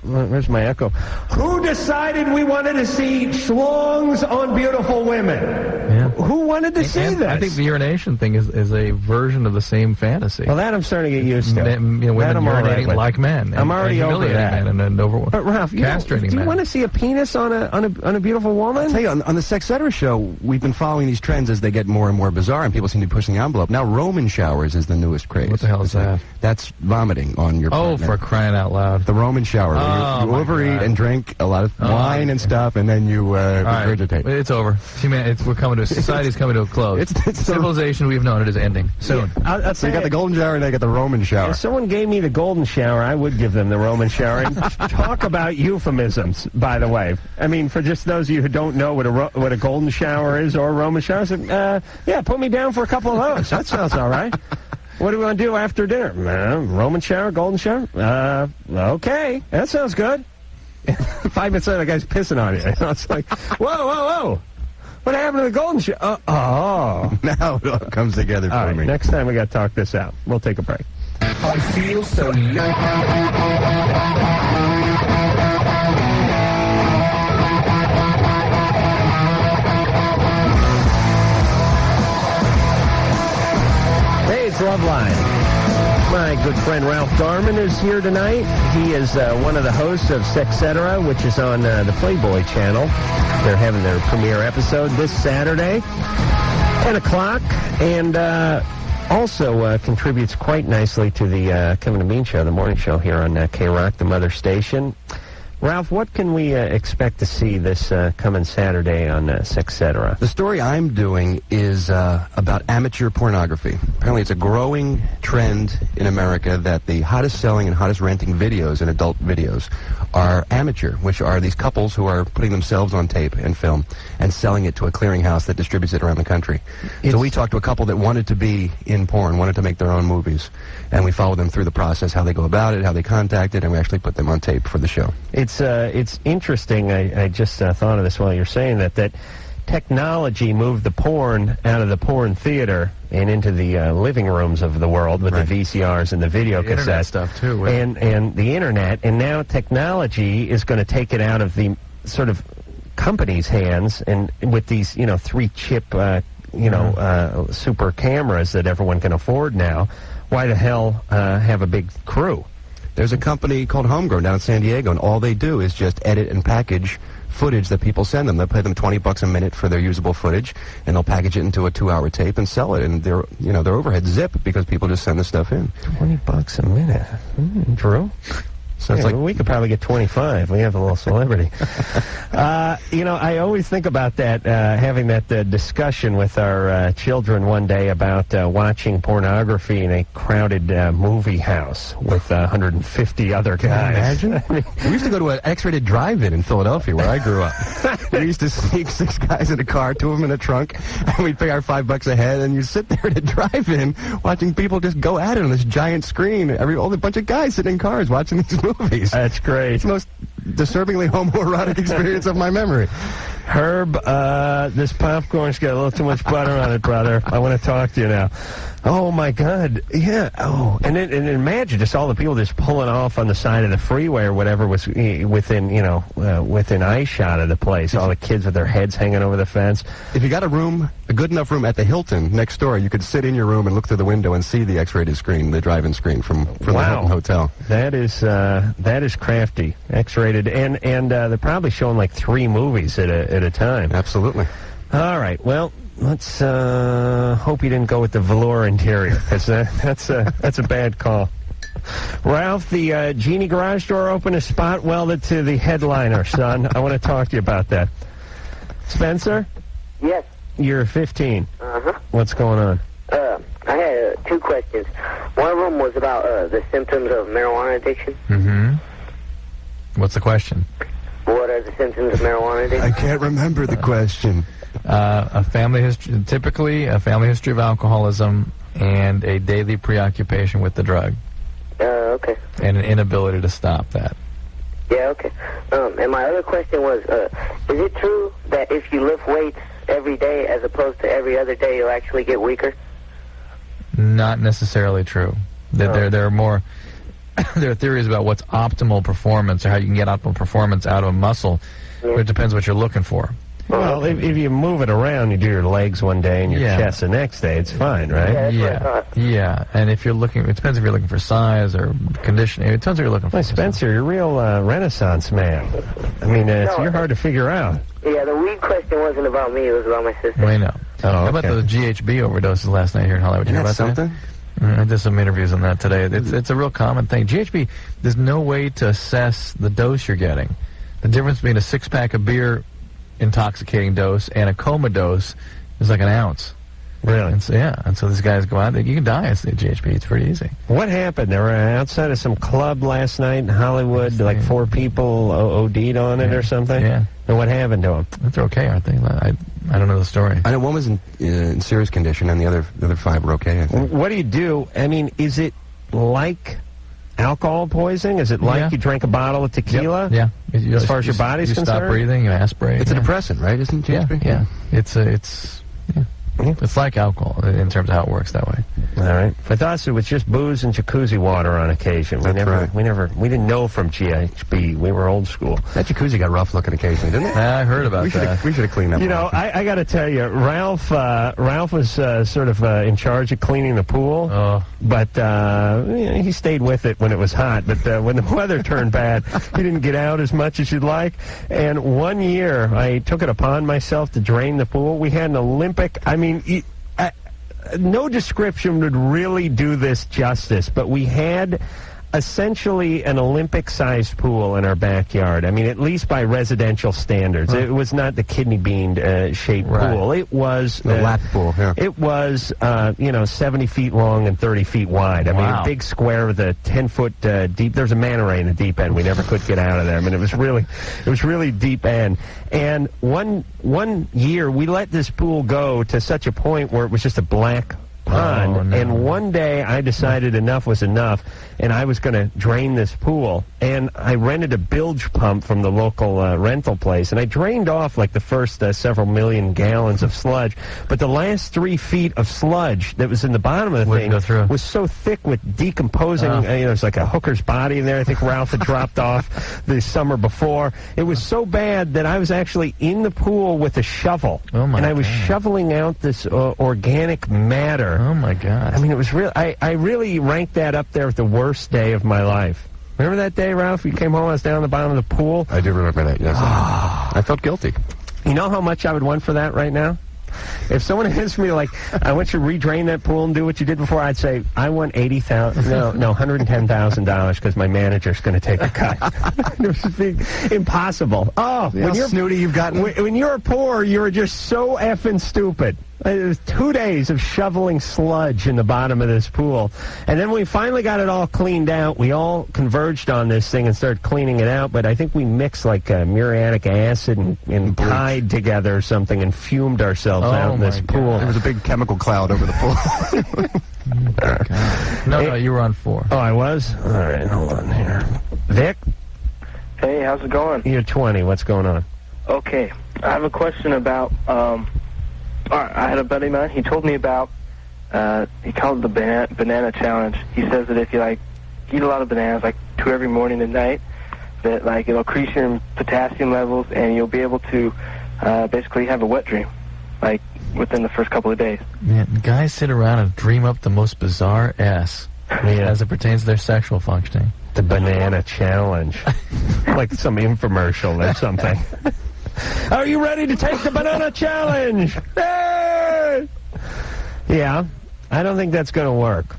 where's my echo? Who decided we wanted to see schlongs on beautiful women? Yeah. Who wanted to see this? I think the urination thing is a version of the same fantasy. Well, that I'm starting to get used to. Women urinating like men. I'm already over that. But Ralph, do you want to see a penis on a beautiful woman? I'll tell you, on the Sex Cetera show, we've been following these trends as they get more and more bizarre, and people seem to be pushing the envelope. Now, Roman showers is the newest craze. What the hell is that? That's vomiting on your partner. Oh, for crying out loud. The Roman shower. You overeat and drink a lot of wine and stuff, and then you regurgitate. It's over. We're coming to society's coming to a close. Civilization we've known it is ending soon. Yeah, so you got the golden shower, and they got the Roman shower. If someone gave me the golden shower, I would give them the Roman shower. And talk about euphemisms, by the way. I mean, for just those of you who don't know what a golden shower is or a Roman shower, yeah, put me down for a couple of those. That sounds all right. What do we want to do after dinner? Roman shower, golden shower? Okay, that sounds good. 5 minutes later, the guy's pissing on you. It's like, whoa. What happened to the golden shower? Oh. Now it all comes together for me. Next time we got to talk this out. We'll take a break. I feel so It's Loveline. My good friend Ralph Garman is here tonight. He is one of the hosts of Sex Cetera, which is on the Playboy channel. They're having their premiere episode this Saturday, 10 o'clock, and also contributes quite nicely to the Kevin and Bean Show, the morning show here on K-Rock, the mother station. Ralph, what can we expect to see this coming Saturday on Sex Cetera? The story I'm doing is about amateur pornography. Apparently it's a growing trend in America that the hottest selling and hottest renting videos and adult videos are amateur, which are these couples who are putting themselves on tape and film and selling it to a clearinghouse that distributes it around the country. So we talked to a couple that wanted to be in porn, wanted to make their own movies, and we followed them through the process, how they go about it, how they contact it, and we actually put them on tape for the show. It's interesting. I just thought of this while you're saying that technology moved the porn out of the porn theater and into the living rooms of the world with the VCRs and the video cassettes. Internet stuff, too. And the Internet. And now technology is going to take it out of the sort of company's hands and with these, 3-chip, super cameras that everyone can afford now. Why the hell have a big crew? There's a company called Homegrown down in San Diego, and all they do is just edit and package footage that people send them. They'll pay them $20 a minute for their usable footage, and they'll package it into a 2-hour tape and sell it. And their overhead zip because people just send the stuff in. $20 a minute, Drew. Sounds like we could probably get 25. We have a little celebrity. I always think about that, having that discussion with our children one day about watching pornography in a crowded movie house with 150 other guys. Can you imagine? We used to go to an X-rated drive-in in Philadelphia where I grew up. We used to sneak 6 guys in a car, 2 of them in a trunk, and we'd pay our $5 a head, and you sit there at a drive-in watching people just go at it on this giant screen. All the bunch of guys sitting in cars watching these movies. That's great. It's the most disturbingly homoerotic experience of my memory. Herb, this popcorn's got a little too much butter on it, brother. I want to talk to you now. Oh, my God. Yeah. Oh, and then imagine just all the people just pulling off on the side of the freeway or whatever was within, within eye shot of the place. All the kids with their heads hanging over the fence. If you got a good enough room at the Hilton next door, you could sit in your room and look through the window and see the X-rated screen, the drive-in screen from the Hilton Hotel. That is crafty, X-rated, and they're probably showing like 3 movies at a time. Absolutely. All right. Well, let's hope you didn't go with the velour interior, because that's a bad call. Ralph, the Genie garage door open is spot welded to the headliner, son. I want to talk to you about that. Spencer? Yes. You're 15. Uh-huh. What's going on? I had 2 questions. One of them was about the symptoms of marijuana addiction. Mm-hmm. What's the question? What are the symptoms of marijuana addiction? I can't remember the question. A family history, typically a family history of alcoholism and a daily preoccupation with the drug. Okay. And an inability to stop that. Yeah, okay. And my other question was, is it true that if you lift weights every day as opposed to every other day, you'll actually get weaker? Not necessarily true. There are more... there are theories about what's optimal performance or how you can get optimal performance out of a muscle, but it depends what you're looking for. Well, if you move it around, you do your legs one day and your chest the next day, it's fine, right? Yeah. And if you're looking, it depends if you're looking for size or conditioning. It depends what you're looking for. Well, Spencer, you're a real Renaissance man. I mean, you're hard to figure out. Yeah, the weed question wasn't about me, it was about my sister. I know. How about the GHB overdoses last night here in Hollywood? Did you hear about something? I did some interviews on that today. It's a real common thing. GHB, there's no way to assess the dose you're getting. The difference between a 6-pack of beer intoxicating dose and a coma dose is like an ounce. Really? And so these guys go out, you can die on GHB. It's pretty easy. What happened? They were outside of some club last night in Hollywood, like 4 people OD'd on it or something? Yeah. And what happened to them? They're okay, aren't they? I don't know the story. I know one was in serious condition, and the other 5 were okay, I think. What do you do? I mean, is it like alcohol poisoning? Is it like you drank a bottle of tequila? Yeah. As far as your body's concerned? You stop breathing, you aspirate. It's a depressant, right? Isn't it? Yeah. It's like alcohol in terms of how it works that way. All right. For us, it was just booze and jacuzzi water on occasion. We didn't know from GHB. We were old school. That jacuzzi got rough looking occasionally, didn't it? I heard about that. We should have cleaned up. You know, I got to tell you, Ralph was sort of in charge of cleaning the pool, but he stayed with it when it was hot. But when the weather turned bad, he didn't get out as much as you'd like. And one year, I took it upon myself to drain the pool. We had an Olympic. I mean, no description would really do this justice, but we had essentially an Olympic-sized pool in our backyard. I mean, at least by residential standards. It was not the kidney bean shaped pool. It was the lap pool. Yeah. It was 70 feet long and 30 feet wide. I mean, a big square with a 10-foot deep. There's a manta ray in the deep end. We never could get out of there. I mean, it was really deep end. And one year we let this pool go to such a point where it was just a black pond, and one day I decided enough was enough, and I was going to drain this pool, and I rented a bilge pump from the local rental place, and I drained off like the first several million gallons of sludge, but the last 3 feet of sludge that was in the bottom of the thing was so thick with decomposing, it's like a hooker's body in there. I think Ralph had dropped off the summer before. It was so bad that I was actually in the pool with a shovel, and I was shoveling out this organic matter. Oh, my God. I mean, it was real. I really ranked that up there with the worst day of my life. Remember that day, Ralph? You came home, I was down at the bottom of the pool. I do remember that, yes. I felt guilty. You know how much I would want for that right now? If someone asked me, like, I want you to redrain that pool and do what you did before, I'd say, I want $110,000 because my manager's going to take a cut. It would be impossible. Oh, when you're snooty you've gotten. When you're poor, you're just so effing stupid. It was 2 days of shoveling sludge in the bottom of this pool. And then we finally got it all cleaned out. We all converged on this thing and started cleaning it out. But I think we mixed like muriatic acid and Tide together or something and fumed ourselves out in this pool. There was a big chemical cloud over the pool. No, you were on 4. Oh, I was? All right, hold on here. Vic? Hey, how's it going? You're 20. What's going on? Okay. I have a question about, I had a buddy of mine, he told me about, he called it the banana challenge. He says that if you, like, eat a lot of bananas, like 2 every morning and night, that, like, it'll increase your potassium levels and you'll be able to basically have a wet dream, like, within the first couple of days. Man, guys sit around and dream up the most bizarre as it pertains to their sexual functioning. The banana challenge. Like some infomercial or something. Are you ready to take the banana challenge? Hey! Yeah, I don't think that's going to work.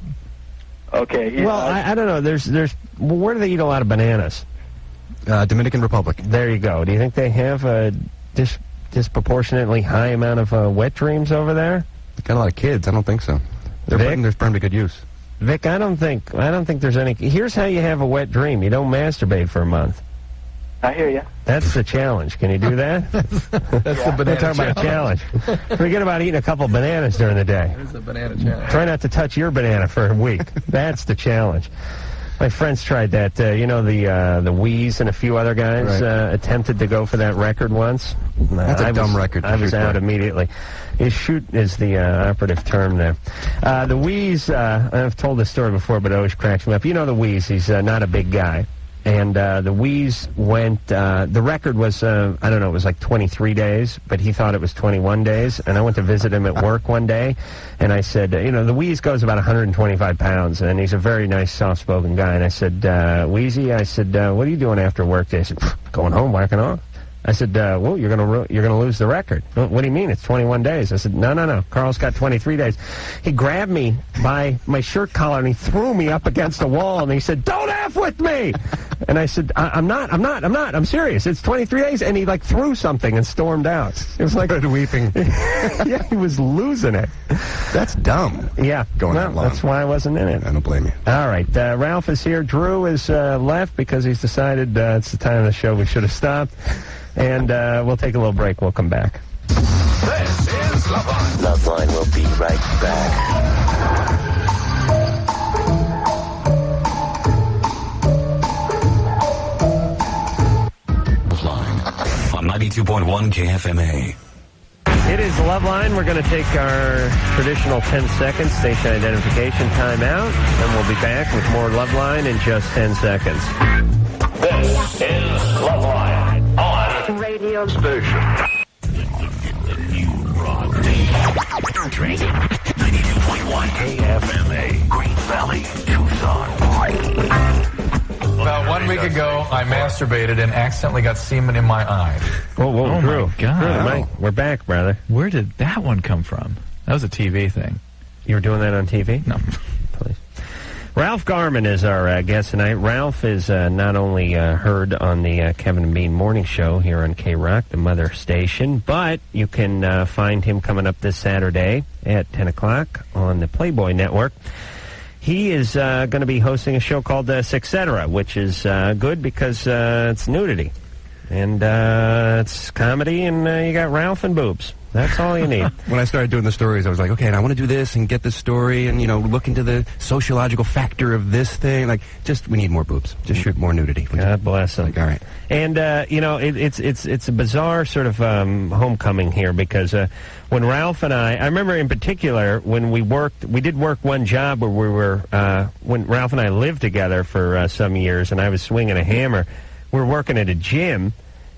Okay. Yeah, well, I don't know. Where do they eat a lot of bananas? Dominican Republic. There you go. Do you think they have a disproportionately high amount of wet dreams over there? Got a lot of kids. I don't think so. They're putting their sperm to good use. Vic, I don't think there's any. Here's how you have a wet dream. You don't masturbate for a month. I hear you. That's the challenge. Can you do that? That's the banana We're talking about a challenge. Forget about eating a couple bananas during the day. There's the banana challenge. Try not to touch your banana for a week. That's the challenge. My friends tried that. The Wheeze and a few other guys attempted to go for that record once. That's a dumb record. I was out immediately. Shoot is the operative term there. The Wheeze, I've told this story before, but it always cracks me up. You know the Wheeze, he's not a big guy. And the Wheeze went, the record was, I don't know, it was like 23 days, but he thought it was 21 days. And I went to visit him at work one day, and I said, the Wheeze goes about 125 pounds, and he's a very nice, soft-spoken guy. And I said, Wheezy, I said, what are you doing after work day? He said, going home, whacking off. I said, well, you're gonna lose the record. What do you mean? It's 21 days. I said, no. Carl's got 23 days. He grabbed me by my shirt collar and he threw me up against the wall and he said, don't F with me! And I said, I'm not. I'm serious. It's 23 days. And he, like, threw something and stormed out. It was like... weeping. Yeah, he was losing it. That's dumb. Yeah. Going that long. That's why I wasn't in it. I don't blame you. All right. Ralph is here. Drew is left because he's decided it's the time of the show we should have stopped. And we'll take a little break. We'll come back. This is Loveline. Loveline will be right back. Loveline on 92.1 KFMA. It is Loveline. We're going to take our traditional 10-second station identification timeout, and we'll be back with more Loveline in just 10 seconds. This is Loveline on radio station. The new rock. 92.1 KFMA, Green Valley, Tucson. About 1 week ago, I masturbated and accidentally got semen in my eye. Whoa, Drew. My God. Drew, we're back, brother. Where did that one come from? That was a TV thing. You were doing that on TV? No. Please. Ralph Garman is our guest tonight. Ralph is not only heard on the Kevin and Bean Morning Show here on K-Rock, the mother station, but you can find him coming up this Saturday at 10 o'clock on the Playboy Network. He is going to be hosting a show called Sexcetera, which is good because it's nudity. And it's comedy, and you got Ralph and boobs. That's all you need. When I started doing the stories, I was like, okay, and I want to do this and get this story and, look into the sociological factor of this thing. Like, we need more boobs. Just shoot more nudity. God bless them. Like, all right. And, it's a bizarre sort of homecoming here because when Ralph and I remember in particular when we did work one job where we were, when Ralph and I lived together for some years and I was swinging a hammer, we were working at a gym.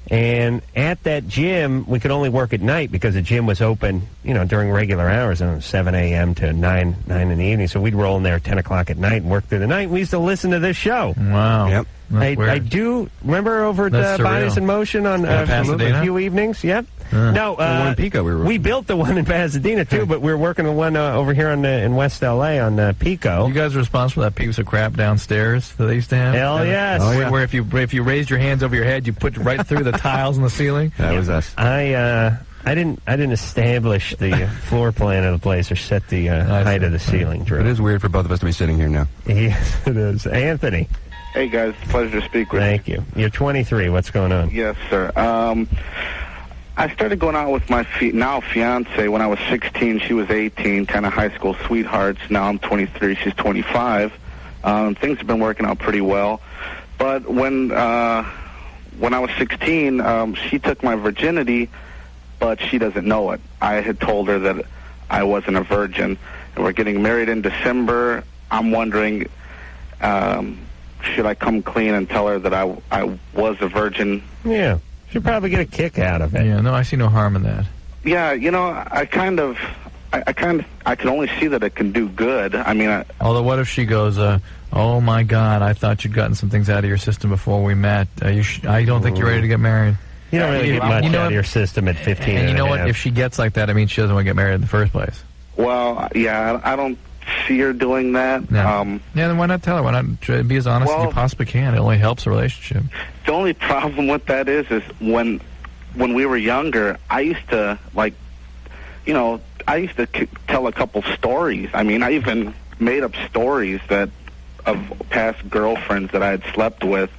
And at that gym, we could only work at night because the gym was open, during regular hours, 7 a.m. to 9 in the evening. So we'd roll in there at 10 o'clock at night and work through the night. We used to listen to this show. Wow. Yep. I do remember over at Bodies in Motion on a few evenings. Yep. No, one in Pico we built the one in Pasadena too, but we were working the one over here in West L.A. on Pico. You guys were responsible for that piece of crap downstairs that they used to have? Hell yes. Oh, yeah. Where if you raised your hands over your head, you put it right through the tiles in the ceiling? That was us. I didn't establish the floor plan of the place or set the height of the ceiling, Drew. It is weird for both of us to be sitting here now. Yes, it is. Anthony. Hey, guys. Pleasure to speak with you. Thank you. You're 23. What's going on? Yes, sir. I started going out with my now fiance when I was 16. She was 18, kind of high school sweethearts. Now I'm 23. She's 25. Things have been working out pretty well. But when I was 16, she took my virginity but she doesn't know it. I had told her that I wasn't a virgin, and we're getting married in December. I'm wondering, should I come clean and tell her that I was a virgin? Yeah, she'll probably get a kick out of it. Yeah, no, I see no harm in that. Yeah, you know, I can only see that it can do good. I mean, although, what if she goes, oh my God, I thought you'd gotten some things out of your system before we met. I don't think you're ready to get married. You don't really get much out of your system at 15. And you know what? If she gets like that, I mean, she doesn't want to get married in the first place. Well, yeah, I don't see her doing that. No. Yeah, then why not tell her? Why not be as honest as you possibly can? It only helps a relationship. The only problem with that is when we were younger, I used to, tell a couple stories. I mean, I even made up stories of past girlfriends that I had slept with.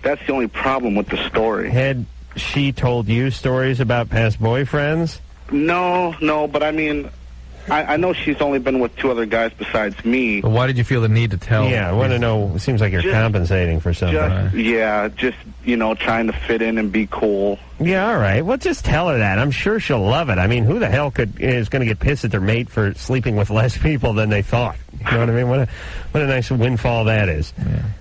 That's the only problem with the story. Had she told you stories about past boyfriends? No, but I mean, I know she's only been with 2 other guys besides me. But why did you feel the need to tell? Yeah, I want to know. It seems like you're compensating for something. Just trying to fit in and be cool. Yeah, all right. Well, just tell her that. I'm sure she'll love it. I mean, who the hell is going to get pissed at their mate for sleeping with less people than they thought? You know what I mean? What a nice windfall that is.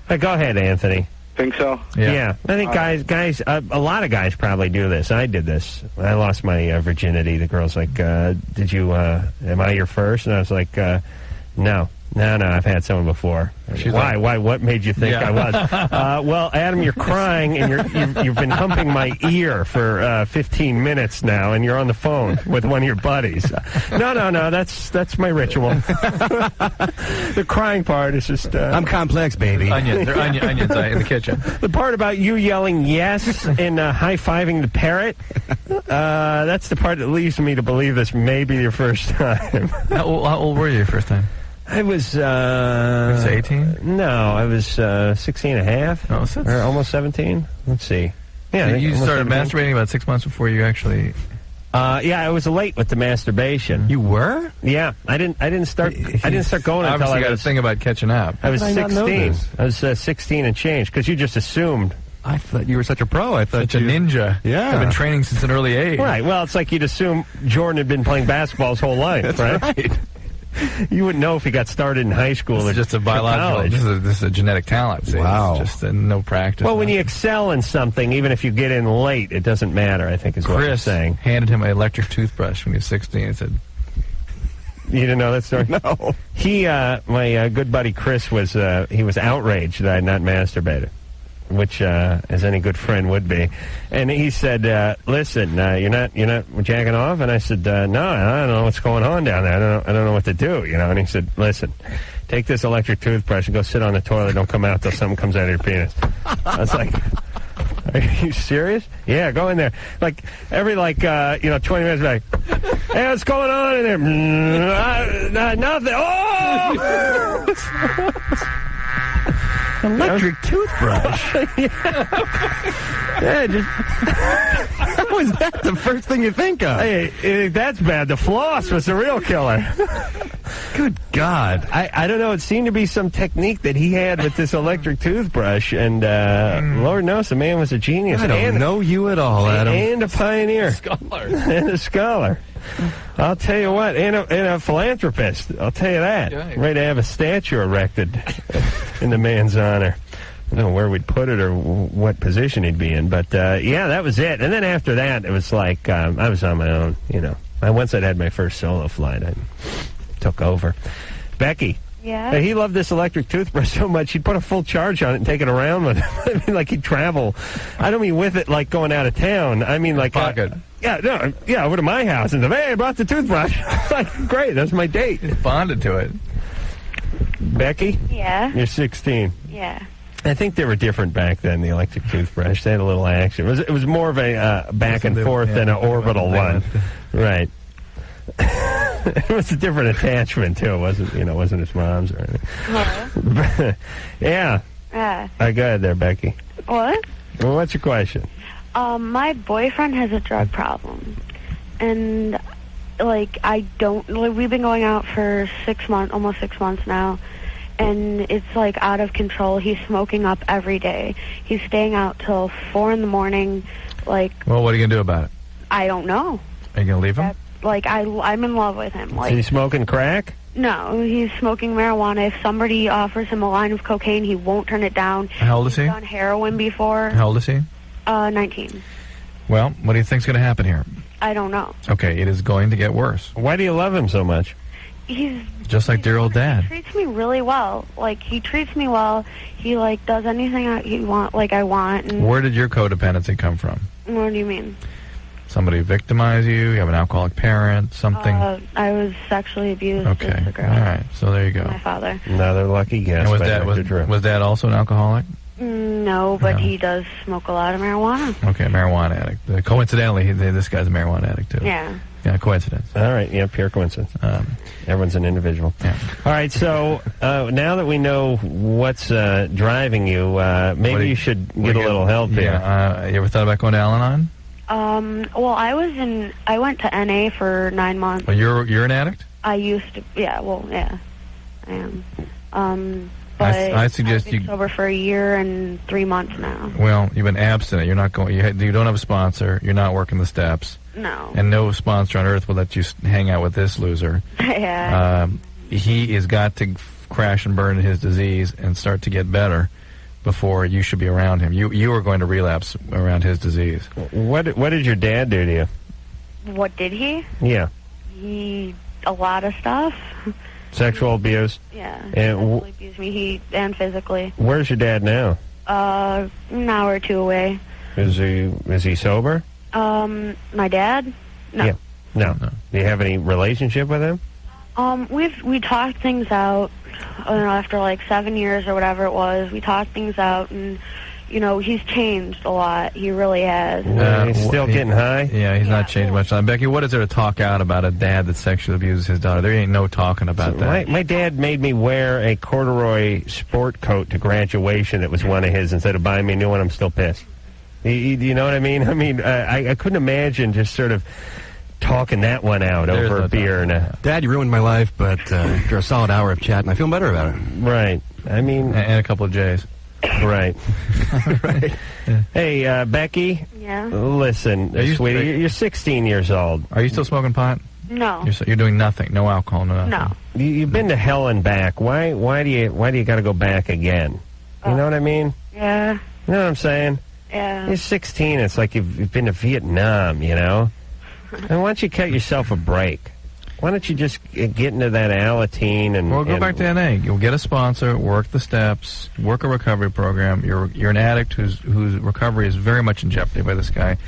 Yeah. Go ahead, Anthony. Think so? Yeah. I think guys, a lot of guys probably do this. I did this. I lost my virginity. The girl's like, did you, am I your first? And I was like, no, I've had someone before. Why? What made you think I was? Well, Adam, you're crying, and you've been humping my ear for 15 minutes now, and you're on the phone with one of your buddies. No, that's my ritual. The crying part is just... I'm complex, baby. Onions. They're onions in the kitchen. The part about you yelling yes and high-fiving the parrot, that's the part that leads me to believe this may be your first time. How old were you your first time? I was, 18? No, I was 16 and a half. Oh, so or almost 17. Let's see. Yeah, so you started 17. masturbating about 6 months before you actually... Yeah, I was late with the masturbation. You were? Yeah, I didn't start going until I got was... to think about catching up. I was 16. I was 16 and change, because you just assumed... I thought you were such a pro. I thought such a ninja. Yeah. I've been training since an early age. Right, well, it's like you'd assume Jordan had been playing basketball his whole life, That's right. You wouldn't know if he got started in high school or just a biological. This is a genetic talent. See? Wow. It's just no practice. Well, when you excel in something, even if you get in late, it doesn't matter, I think is what you're saying. Chris handed him an electric toothbrush when he was 16 and said... You didn't know that story? No. He, my good buddy Chris, was outraged that I had not masturbated, which, as any good friend would be. And he said, listen, you're not jacking off? And I said, no, I don't know what's going on down there. I don't know what to do, And he said, listen, take this electric toothbrush and go sit on the toilet. Don't come out till something comes out of your penis. I was like, are you serious? Yeah, go in there. Like, every, 20 minutes, like, hey, what's going on in there? Nothing. Oh! Electric toothbrush. Yeah, just... How was that the first thing you think of? Hey, that's bad. The floss was the real killer. Good God. I don't know. It seemed to be some technique that he had with this electric toothbrush, and Lord knows the man was a genius. I don't know you at all, Adam. And a pioneer. And a scholar. I'll tell you what, and a philanthropist. I'll tell you that. Yeah. Ready to have a statue erected in the man's honor. I don't know where we'd put it or what position he'd be in, but yeah, that was it. And then after that, it was like I was on my own. Once I'd had my first solo flight, I took over. Becky. Yeah? He loved this electric toothbrush so much, he'd put a full charge on it and take it around with him. I mean, like he'd travel. I don't mean with it like going out of town. I mean like... Pocket. Over to my house and say, hey, I brought the toothbrush. Like, great, that's my date. Bonded to it. Becky? Yeah? You're 16. Yeah. I think they were different back then, the electric toothbrush. They had a little action. It was more of a back and forth than an orbital one. Right. It was a different attachment, too. It wasn't his mom's or anything. Hello? Yeah. I got it there, Becky. What? Well, what's your question? My boyfriend has a drug problem. And, we've been going out for 6 months, almost 6 months now. And it's, out of control. He's smoking up every day. He's staying out till 4 in the morning, Well, what are you going to do about it? I don't know. Are you going to leave him? Like, I'm in love with him. Like, Is he smoking crack? No, he's smoking marijuana. If somebody offers him a line of cocaine, he won't turn it down. How old is he? He's done heroin before. How old is he? 19. Well, what do you think's going to happen here? I don't know. Okay, it is going to get worse. Why do you love him so much? He's just like dear old dad. He treats me really well. Like, he treats me well. He, like, does anything I want. And Where did your codependency come from? what do you mean? Somebody victimized you? You have an alcoholic parent? Something? I was sexually abused Okay. as a girl. All right. So there you go. My father. Another lucky guess. And was by dad Dr. Drew. was dad also an alcoholic? No, but he does smoke a lot of marijuana. Okay, marijuana addict. Coincidentally, this guy's a marijuana addict too. Yeah. Yeah, coincidence. All right, yeah, pure coincidence. Everyone's an individual. Yeah. All right, so now that we know what's driving you, maybe you should get a little help here. Yeah. You ever thought about going to Al-Anon? Well, I went to NA for 9 months. Well, you're an addict? I used to, yeah, I am. But I suggest I've been sober for 1 year and 3 months now. Well, you've been abstinent. You're not going. You don't have a sponsor. You're not working the steps. No. And no sponsor on earth will let you hang out with this loser. Yeah. He has got to crash and burn his disease and start to get better before you should be around him. You are going to relapse around his disease. What did your dad do to you? What did he? Yeah. A lot of stuff. Sexual abuse? Yeah. And Sexually abused me, and physically. Where's your dad now? An hour or two away. Is he sober? My dad? No. Yeah. No. Do you have any relationship with him? We talked things out. After like 7 years or whatever it was, we talked things out, and he's changed a lot. He really has. He's still getting high? Yeah, he's not changed much. Becky, what is there to talk out about a dad that sexually abuses his daughter? There ain't no talking about that. My dad made me wear a corduroy sport coat to graduation that was one of his. Instead of buying me a new one, I'm still pissed. You know what I mean? I mean, I couldn't imagine just sort of talking that one out over a beer. Dad, you ruined my life, but after a solid hour of chat, and I feel better about it. Right. I mean... And a couple of J's. Right. Right. Hey, Becky. Yeah? Listen, sweetie, you're 16 years old. Are you still smoking pot? No. You're doing nothing. No alcohol. No nothing. No. You've been to hell and back. Why do you got to go back again? You know what I mean? Yeah. You know what I'm saying? Yeah. You're 16. It's like you've been to Vietnam, And why don't you cut yourself a break? Why don't you just get into that Alateen and... Well, go back to NA. You'll get a sponsor, work the steps, work a recovery program. You're an addict whose recovery is very much in jeopardy by this guy.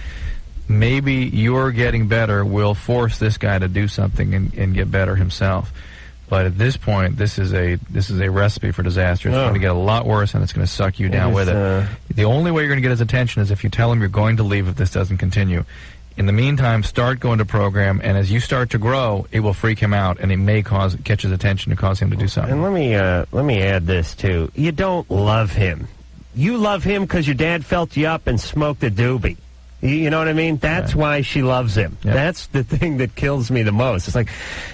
Maybe your getting better will force this guy to do something and get better himself. But at this point, this is a recipe for disaster. It's going to get a lot worse, and it's going to suck you down with it. The only way you're going to get his attention is if you tell him you're going to leave if this doesn't continue. In the meantime, start going to program, and as you start to grow, it will freak him out, and it may catch his attention and cause him to do something. And let me add this too: you don't love him. You love him because your dad felt you up and smoked a doobie. You know what I mean? That's why she loves him. Yep. That's the thing that kills me the most. It's like,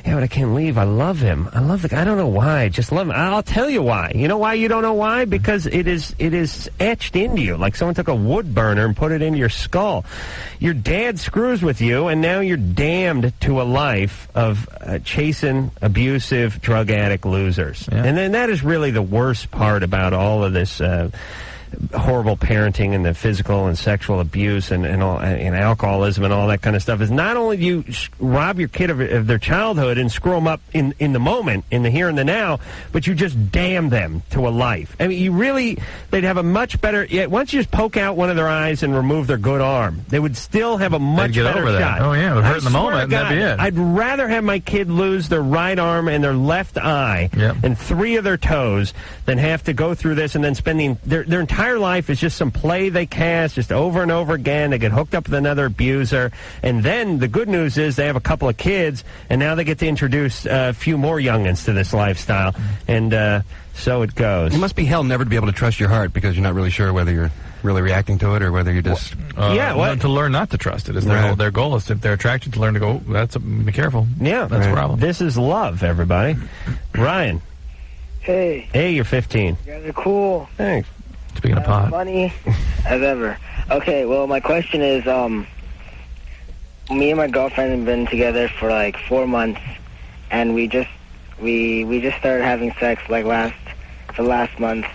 yeah, but I can't leave. I love him. I love the guy. I don't know why. I just love him. I'll tell you why. You know why you don't know why? Because it is etched into you. Like someone took a wood burner and put it into your skull. Your dad screws with you, and now you're damned to a life of chasing abusive, drug addict losers. Yeah. And then that is really the worst part about all of this horrible parenting and the physical and sexual abuse and alcoholism and all that kind of stuff is not only do you rob your kid of their childhood and screw them up in the moment, in the here and the now, but you just damn them to a life. I mean, they'd have a much better, once you just poke out one of their eyes and remove their good arm, they would still have a much better shot. Oh, yeah, it would hurt in the moment, and that'd be it. I'd rather have my kid lose their right arm and their left eye and 3 of their toes than have to go through this and then spending their entire life is just some play they cast just over and over again. They get hooked up with another abuser, and then the good news is they have a couple of kids, and now they get to introduce a few more youngins to this lifestyle, and so it goes. It must be hell never to be able to trust your heart because you're not really sure whether you're really reacting to it or whether you're just... to learn not to trust it is their goal. Is if they're attracted to learn to go, be careful. Yeah. That's the problem. This is love, everybody. Ryan. Hey. Hey, you're 15. You guys are cool. Thanks. Speaking of pot. Funny as ever. Okay, well, my question is, me and my girlfriend have been together for like 4 months, and we just started having sex like last month,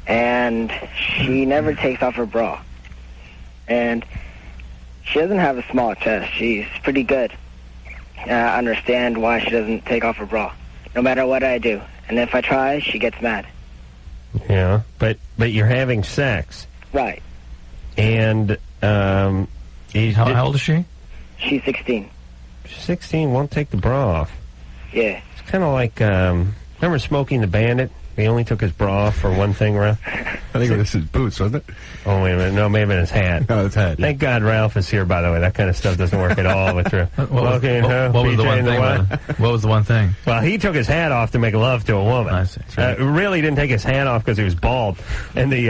and she never takes off her bra, and she doesn't have a small chest. She's pretty good. I understand why she doesn't take off her bra, no matter what I do, and if I try, she gets mad. Yeah, but you're having sex, Right. and How old is she? She's 16. 16 won't take the bra off. Yeah. It's kind of like, remember Smokey and the Bandit? He only took his bra off for one thing, Ralph. I think it was his boots, wasn't it? Oh, wait a minute. No, maybe his hat. Oh, his hat. Thank God Ralph is here, by the way. That kind of stuff doesn't work at all with your... What was the one thing? What was the one thing? Well, he took his hat off to make love to a woman. I see. Right. Really didn't take his hat off because he was bald. And the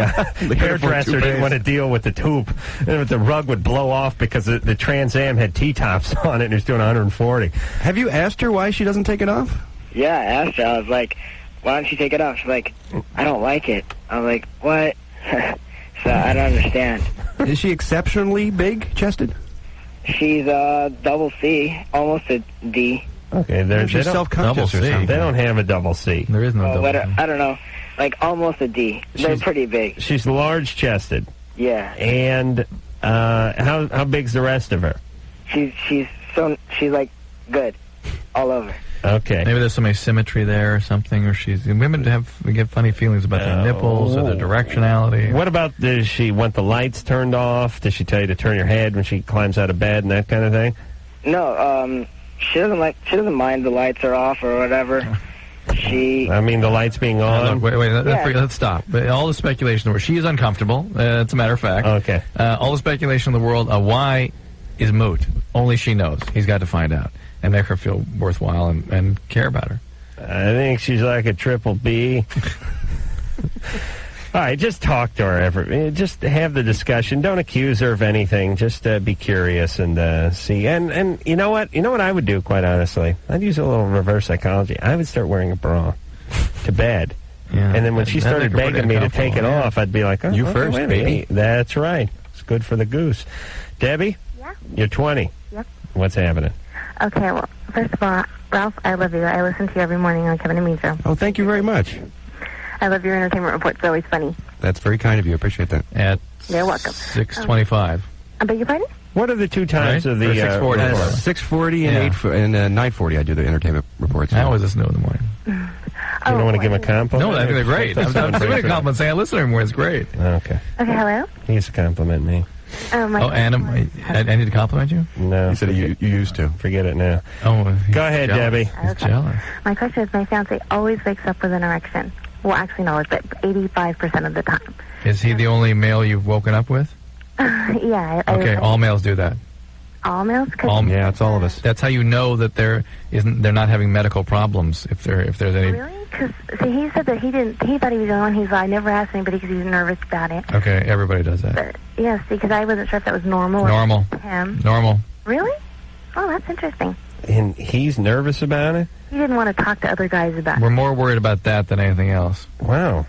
hairdresser didn't want to deal with the tube. And the rug would blow off because the Trans Am had T-tops on it and it was doing 140. Have you asked her why she doesn't take it off? Yeah, I asked her. I was like, why don't you take it off? She's like, I don't like it. I'm like, what? So I don't understand. Is she exceptionally big-chested? She's double C, almost a D. Okay, she's self-conscious or something. They don't have a double C. There is no double C. I don't know. Like almost a D. They're pretty big. She's large-chested. Yeah. And how big's the rest of her? She's like good, all over. Okay. Maybe there's some asymmetry there or something, or women get funny feelings about their nipples or their directionality. What about, does she want the lights turned off? Does she tell you to turn your head when she climbs out of bed and that kind of thing? No, she doesn't mind the lights are off or whatever. I mean, the lights being on. Look, wait, let's stop. But all the speculation where she is uncomfortable, it's a matter of fact. Okay. All the speculation in the world, why is moot. Only she knows. He's got to find out and make her feel worthwhile and care about her. I think she's like a triple B. All right, just talk to her. Just have the discussion. Don't accuse her of anything. Just be curious and see. And you know what? You know what I would do, quite honestly? I'd use a little reverse psychology. I would start wearing a bra to bed. Yeah, and then when she started begging me to take it off, I'd be like, oh, you okay, first, baby. That's right. It's good for the goose. Debbie? Yeah? You're 20. Yep. What's happening? Okay, well, first of all, Ralph, I love you. I listen to you every morning on Kevin and Me Show. Oh, thank you very much. I love your entertainment report. It's always funny. That's very kind of you. I appreciate that. At You're welcome. 6:25. I beg your pardon? What are the two times of the... 6:40. 6:40 and 9:40 I do the entertainment reports. I always listen to in the morning. You don't want to give him a compliment? No, I think they're great. I'm giving a compliment saying I listen to him more. It's great. Okay. Okay, hello? He used to compliment me. Adam, I need to compliment you? No. He said you used to. Forget it now. Oh, go ahead, jealous. Debbie. He's jealous. My question is, my fiancé always wakes up with an erection. Well, actually, no, it's 85% of the time. Is he the only male you've woken up with? Yeah. Okay, all males do that. All males? Yeah, it's all of us. That's how you know that they're not having medical problems. If there's any. Really? Because he said that he thought he was the only one. He's like, I never asked anybody because he's nervous about it. Okay, everybody does that. But, yes, because I wasn't sure if that was normal. Normal. Or him. Normal. Really? Oh, that's interesting. And he's nervous about it? He didn't want to talk to other guys about it. We're more worried about that than anything else. Wow.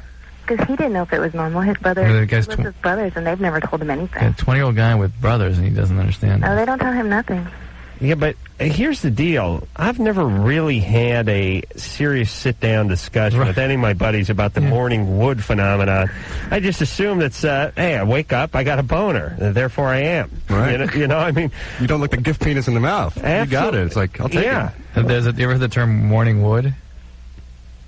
Because he didn't know if it was normal. His brothers, Well, the he guy's lives with brothers, and they've never told him anything. A 20-year-old guy with brothers, and he doesn't understand. No, they don't tell him nothing. Yeah, but here's the deal. I've never really had a serious sit-down discussion with any of my buddies about the morning wood phenomenon. I just assume that's, hey, I wake up, I got a boner, therefore I am. Right. You know, I mean... You don't look the gift penis in the mouth. Absolutely. You got it. It's like, I'll take it. You ever heard the term morning wood?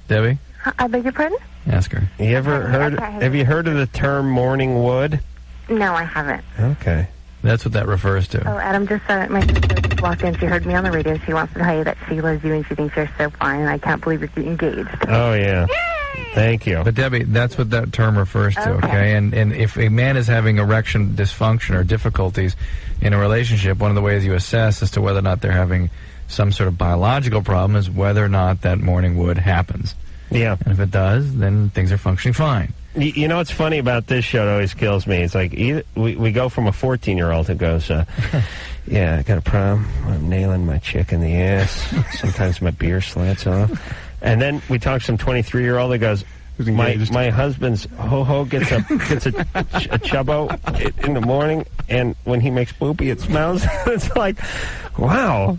Debbie? I beg your pardon? Ask her. Have you heard of the term morning wood? No, I haven't. Okay. That's what that refers to. Oh, Adam, just my sister just walked in. She heard me on the radio, and she wants to tell you that she loves you, and she thinks you're so fine, and I can't believe you're engaged. Oh, yeah. Yay! Thank you. But, Debbie, that's what that term refers to, okay? And if a man is having erection dysfunction or difficulties in a relationship, one of the ways you assess as to whether or not they're having some sort of biological problem is whether or not that morning wood happens. Yeah. And if it does, then things are functioning fine. You know what's funny about this show? It always kills me. It's like we go from a 14-year-old who goes, yeah, I got a problem. I'm nailing my chick in the ass. Sometimes my beer slats off. And then we talk to some 23-year-old that goes, my husband's ho-ho gets a chubbo in the morning, and when he makes poopy, it smells. It's like, wow.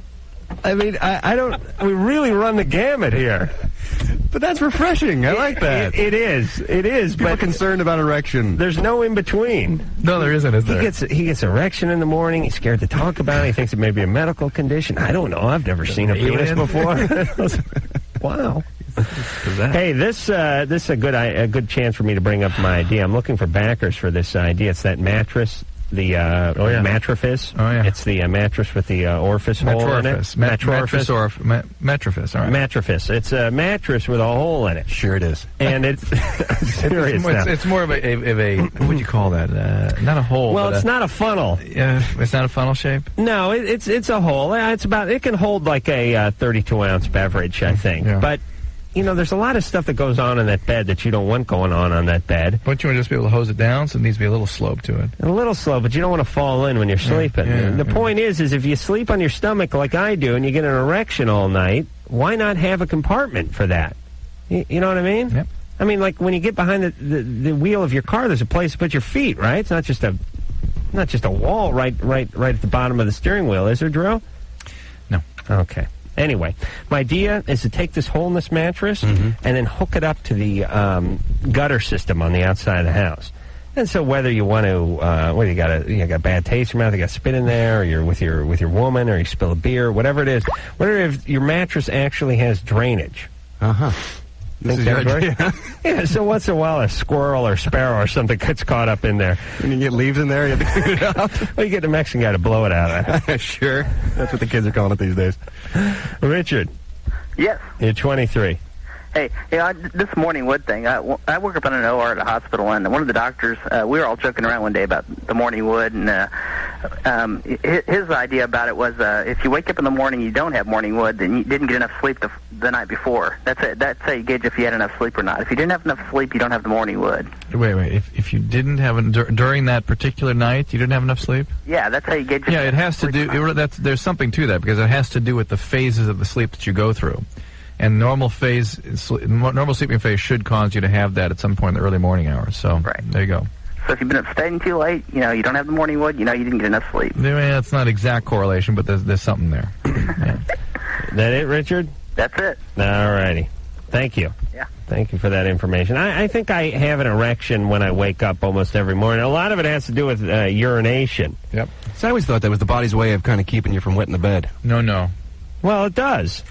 I mean, I don't. We really run the gamut here. But that's refreshing. I like that. It is. It is. People but concerned about erection. There's no in between. No, there isn't, is there? He gets erection in the morning. He's scared to talk about it. He thinks it may be a medical condition. I don't know. I've never seen a penis before. Wow. Hey, this is a good chance for me to bring up my idea. I'm looking for backers for this idea. It's that mattress. The Matrafis. Oh, yeah. It's the mattress with the orifice hole in it. Matrafis. Matrafis. Matrafis. It's a mattress with a hole in it. Sure it is. And it's serious now. It's more of a what would you call that? Not a hole. Well, but it's not a funnel. It's not a funnel shape. No, it's a hole. It can hold like a 32-ounce beverage, I think. Yeah. But you know, there's a lot of stuff that goes on in that bed that you don't want going on that bed. Don't you want to just be able to hose it down, so it needs to be a little slope to it? A little slow, but you don't want to fall in when you're sleeping. The point is if you sleep on your stomach like I do and you get an erection all night, why not have a compartment for that? You know what I mean? Yep. I mean, like when you get behind the wheel of your car, there's a place to put your feet, right? It's not just a wall right at the bottom of the steering wheel, is there, Drew? No. Okay. Anyway, my idea is to take this hole in this mattress and then hook it up to the gutter system on the outside of the house. And so whether you want to, whether you got a bad taste in your mouth, you got spit in there, or you're with your woman, or you spill a beer, whatever it is, whatever if your mattress actually has drainage. This is your idea? Yeah, so once in a while a squirrel or sparrow or something gets caught up in there. And you get leaves in there, you have to clean it up? Well, you get the Mexican guy to blow it out. Sure. That's what the kids are calling it these days. Richard. Yes. You're 23. Hey, this morning wood thing. I work up in an OR at a hospital, and one of the doctors, we were all joking around one day about the morning wood, and his idea about it was if you wake up in the morning you don't have morning wood, then you didn't get enough sleep the night before. That's it. That's how you gauge if you had enough sleep or not. If you didn't have enough sleep, you don't have the morning wood. Wait. If you didn't have during that particular night, you didn't have enough sleep? Yeah, that's how you gauge. Yeah, it has to do. There's something to that because it has to do with the phases of the sleep that you go through. And normal sleeping phase should cause you to have that at some point in the early morning hours. So there you go. So if you've been up staying too late, you don't have the morning wood, you didn't get enough sleep. I mean, it's not exact correlation, but there's something there. Yeah. That it, Richard? That's it. All righty. Thank you. Yeah. Thank you for that information. I think I have an erection when I wake up almost every morning. A lot of it has to do with urination. Yep. So I always thought that was the body's way of kind of keeping you from wetting the bed. No. Well, it does.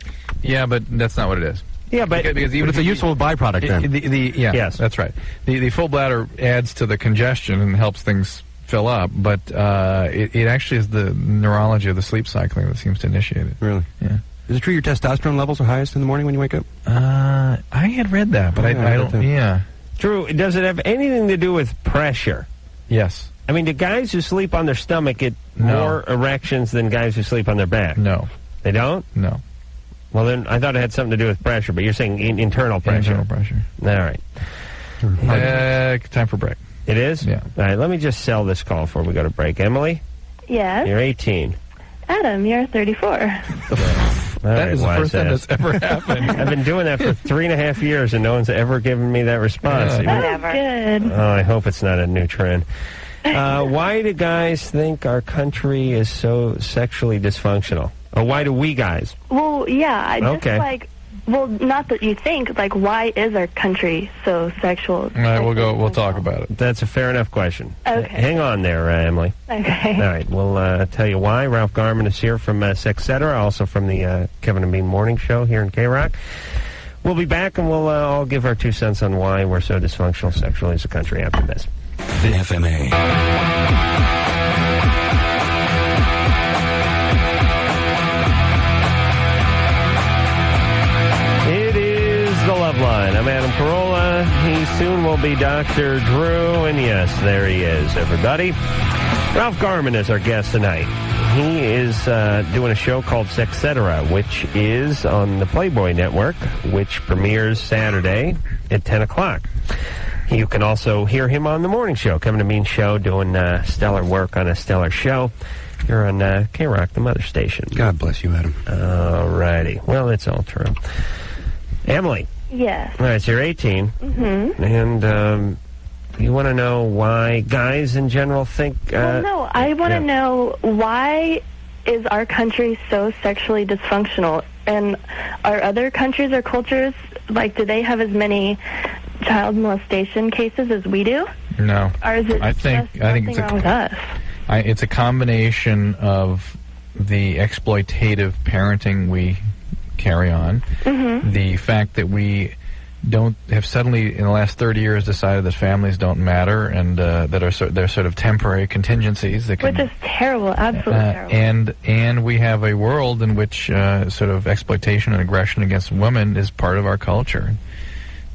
Yeah, but that's not what it is. Yeah, but because it's a useful byproduct then. Yes, that's right. The full bladder adds to the congestion and helps things fill up, but it actually is the neurology of the sleep cycling that seems to initiate it. Really? Yeah. Is it true your testosterone levels are highest in the morning when you wake up? I had read that, but I don't. Yeah. Drew, does it have anything to do with pressure? Yes. I mean, do guys who sleep on their stomach get more erections than guys who sleep on their back? No. They don't? No. Well, then I thought it had something to do with pressure, but you're saying internal pressure. Internal pressure. All right. Time for break. It is? Yeah. All right, let me just sell this call before we go to break. Emily? Yes. You're 18. Adam, you're 34. That is the first time that's ever happened. I've been doing that for 3.5 years, and no one's ever given me that response. That's good. Oh, I hope it's not a new trend. Why do guys think our country is so sexually dysfunctional? Or why do we guys? Well, yeah. Okay. Not that you think, why is our country so sexual? All right, we'll talk about it. That's a fair enough question. Okay. Hang on there, Emily. Okay. All right, we'll tell you why. Ralph Garman is here from Sexcetera, also from the Kevin and Bean Morning Show here in K-Rock. We'll be back, and we'll all give our 2 cents on why we're so dysfunctional sexually as a country after this. The FMA. The Loveline. I'm Adam Carolla. He soon will be Dr. Drew, and yes, there he is, everybody. Ralph Garman is our guest tonight. He is doing a show called Sexcetera, which is on the Playboy Network, which premieres Saturday at 10 o'clock. You can also hear him on the morning show, Kevin and Bean Show, doing stellar work on a stellar show. You're on K-Rock, the mother station. God bless you, Adam. All righty. Well, it's all true. Emily. Yes. All right, so you're 18. Mm-hmm. And You want to know why guys in general think... well, no, I want to know why is our country so sexually dysfunctional? And are other countries or cultures, like, do they have as many child molestation cases as we do? No. Or is it I think it's wrong with us? It's a combination of the exploitative parenting we carry on, the fact that we have suddenly in the last 30 years decided that families don't matter and that they're sort of temporary contingencies that can, which is terrible, absolutely terrible. And we have a world in which sort of exploitation and aggression against women is part of our culture.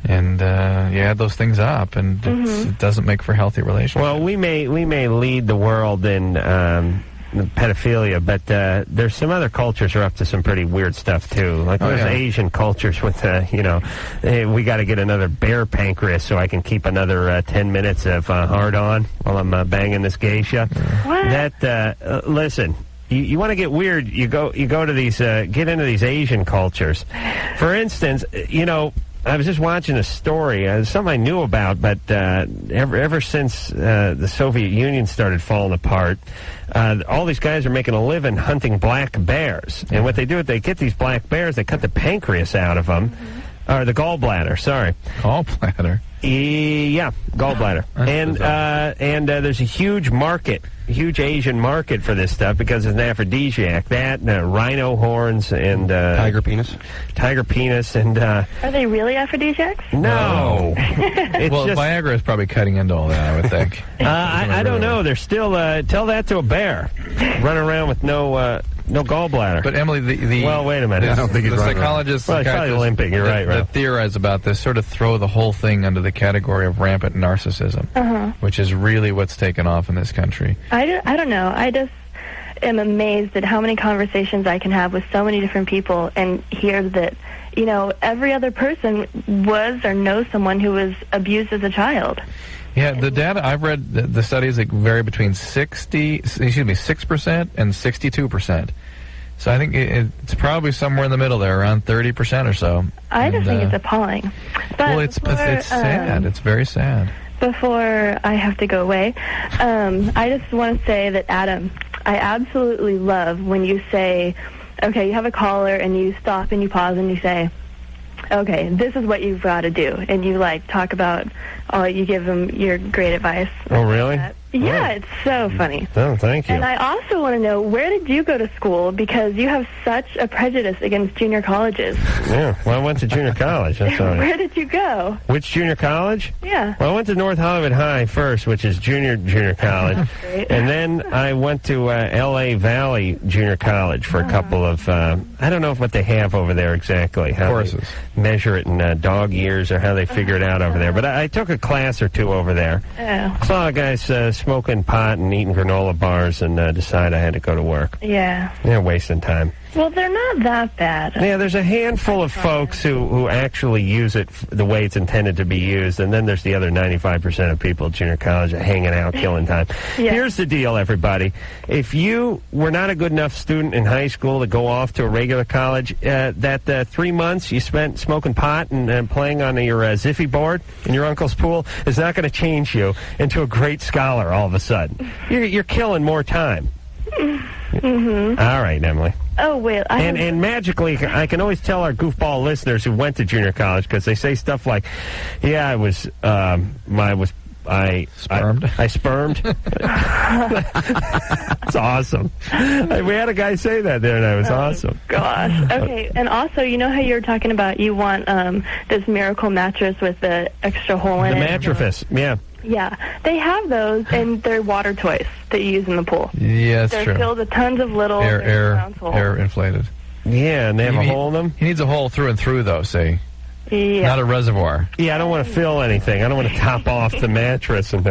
And you add those things up, and it doesn't make for healthy relationships. Well, we may lead the world in pedophilia, but there's some other cultures are up to some pretty weird stuff too. Like there's Asian cultures with, hey, we got to get another bear pancreas so I can keep another 10 minutes of hard on while I'm banging this geisha. What? That listen. You want to get weird? You go to these get into these Asian cultures. For instance, I was just watching a story, something I knew about, but ever since the Soviet Union started falling apart, all these guys are making a living hunting black bears. And what they do is they get these black bears, they cut the pancreas out of them, or the gallbladder, sorry. Gallbladder? Yeah, gallbladder. And there's a huge Asian market for this stuff because it's an aphrodisiac. That, rhino horns, and... tiger penis. Tiger penis, and... Are they really aphrodisiacs? No. Well, Viagra is probably cutting into all that, I would think. I don't know. They're still... tell that to a bear. Run around with no gallbladder. But Emily, well, wait a minute. I don't think he's the psychologists... Well, he's probably limping. You're right, that theorize about this sort of throw the whole thing under the category of rampant narcissism, which is really what's taken off in this country. I don't know. I just am amazed at how many conversations I can have with so many different people and hear that, every other person was or knows someone who was abused as a child. Yeah, the data I've read, the studies that vary between 6% and 62%. So I think it's probably somewhere in the middle there, around 30% or so. I just think it's appalling. But well, it's sad. It's very sad. Before I have to go away, I just want to say that, Adam, I absolutely love when you say, okay, you have a caller and you stop and you pause and you say, okay, this is what you've got to do. And you, talk about, you give them your great advice. Oh, really? Yeah, it's so funny. Oh, thank you. And I also want to know, where did you go to school? Because you have such a prejudice against junior colleges. Yeah, well, I went to junior college. That's all right. Where did you go? Which junior college? Yeah. Well, I went to North Hollywood High first, which is junior college. Great. And then I went to L.A. Valley Junior College for a couple of, I don't know what they have over there exactly. How courses. They measure it in dog years or how they figure it out over there. But I took a class or two over there. Oh. Saw a guys smoking pot and eating granola bars and decided I had to go to work. Yeah. They're wasting time. Well, they're not that bad. Yeah, there's a handful of folks who actually use it the way it's intended to be used, and then there's the other 95% of people at junior college hanging out, killing time. Yeah. Here's the deal, everybody. If you were not a good enough student in high school to go off to a regular college, that 3 months you spent smoking pot and playing on your Ziffy board in your uncle's pool is not going to change you into a great scholar all of a sudden. You're killing more time. All right, Emily. Oh, wait. And magically, I can always tell our goofball listeners who went to junior college because they say stuff like, yeah, I spermed. I spermed. It's awesome. We had a guy say that there, and it was awesome. Gosh. Okay, and also, you know how you were talking about you want this miracle mattress with the extra hole in it? The mattress, yeah. Yeah, they have those, and they're water toys that you use in the pool. Yeah, that's true. They're filled with tons of little air inflated. Yeah, and they have a hole in them? He needs a hole through and through, though, see? Yeah. Not a reservoir. Yeah, I don't want to fill anything. I don't want to top off the mattress and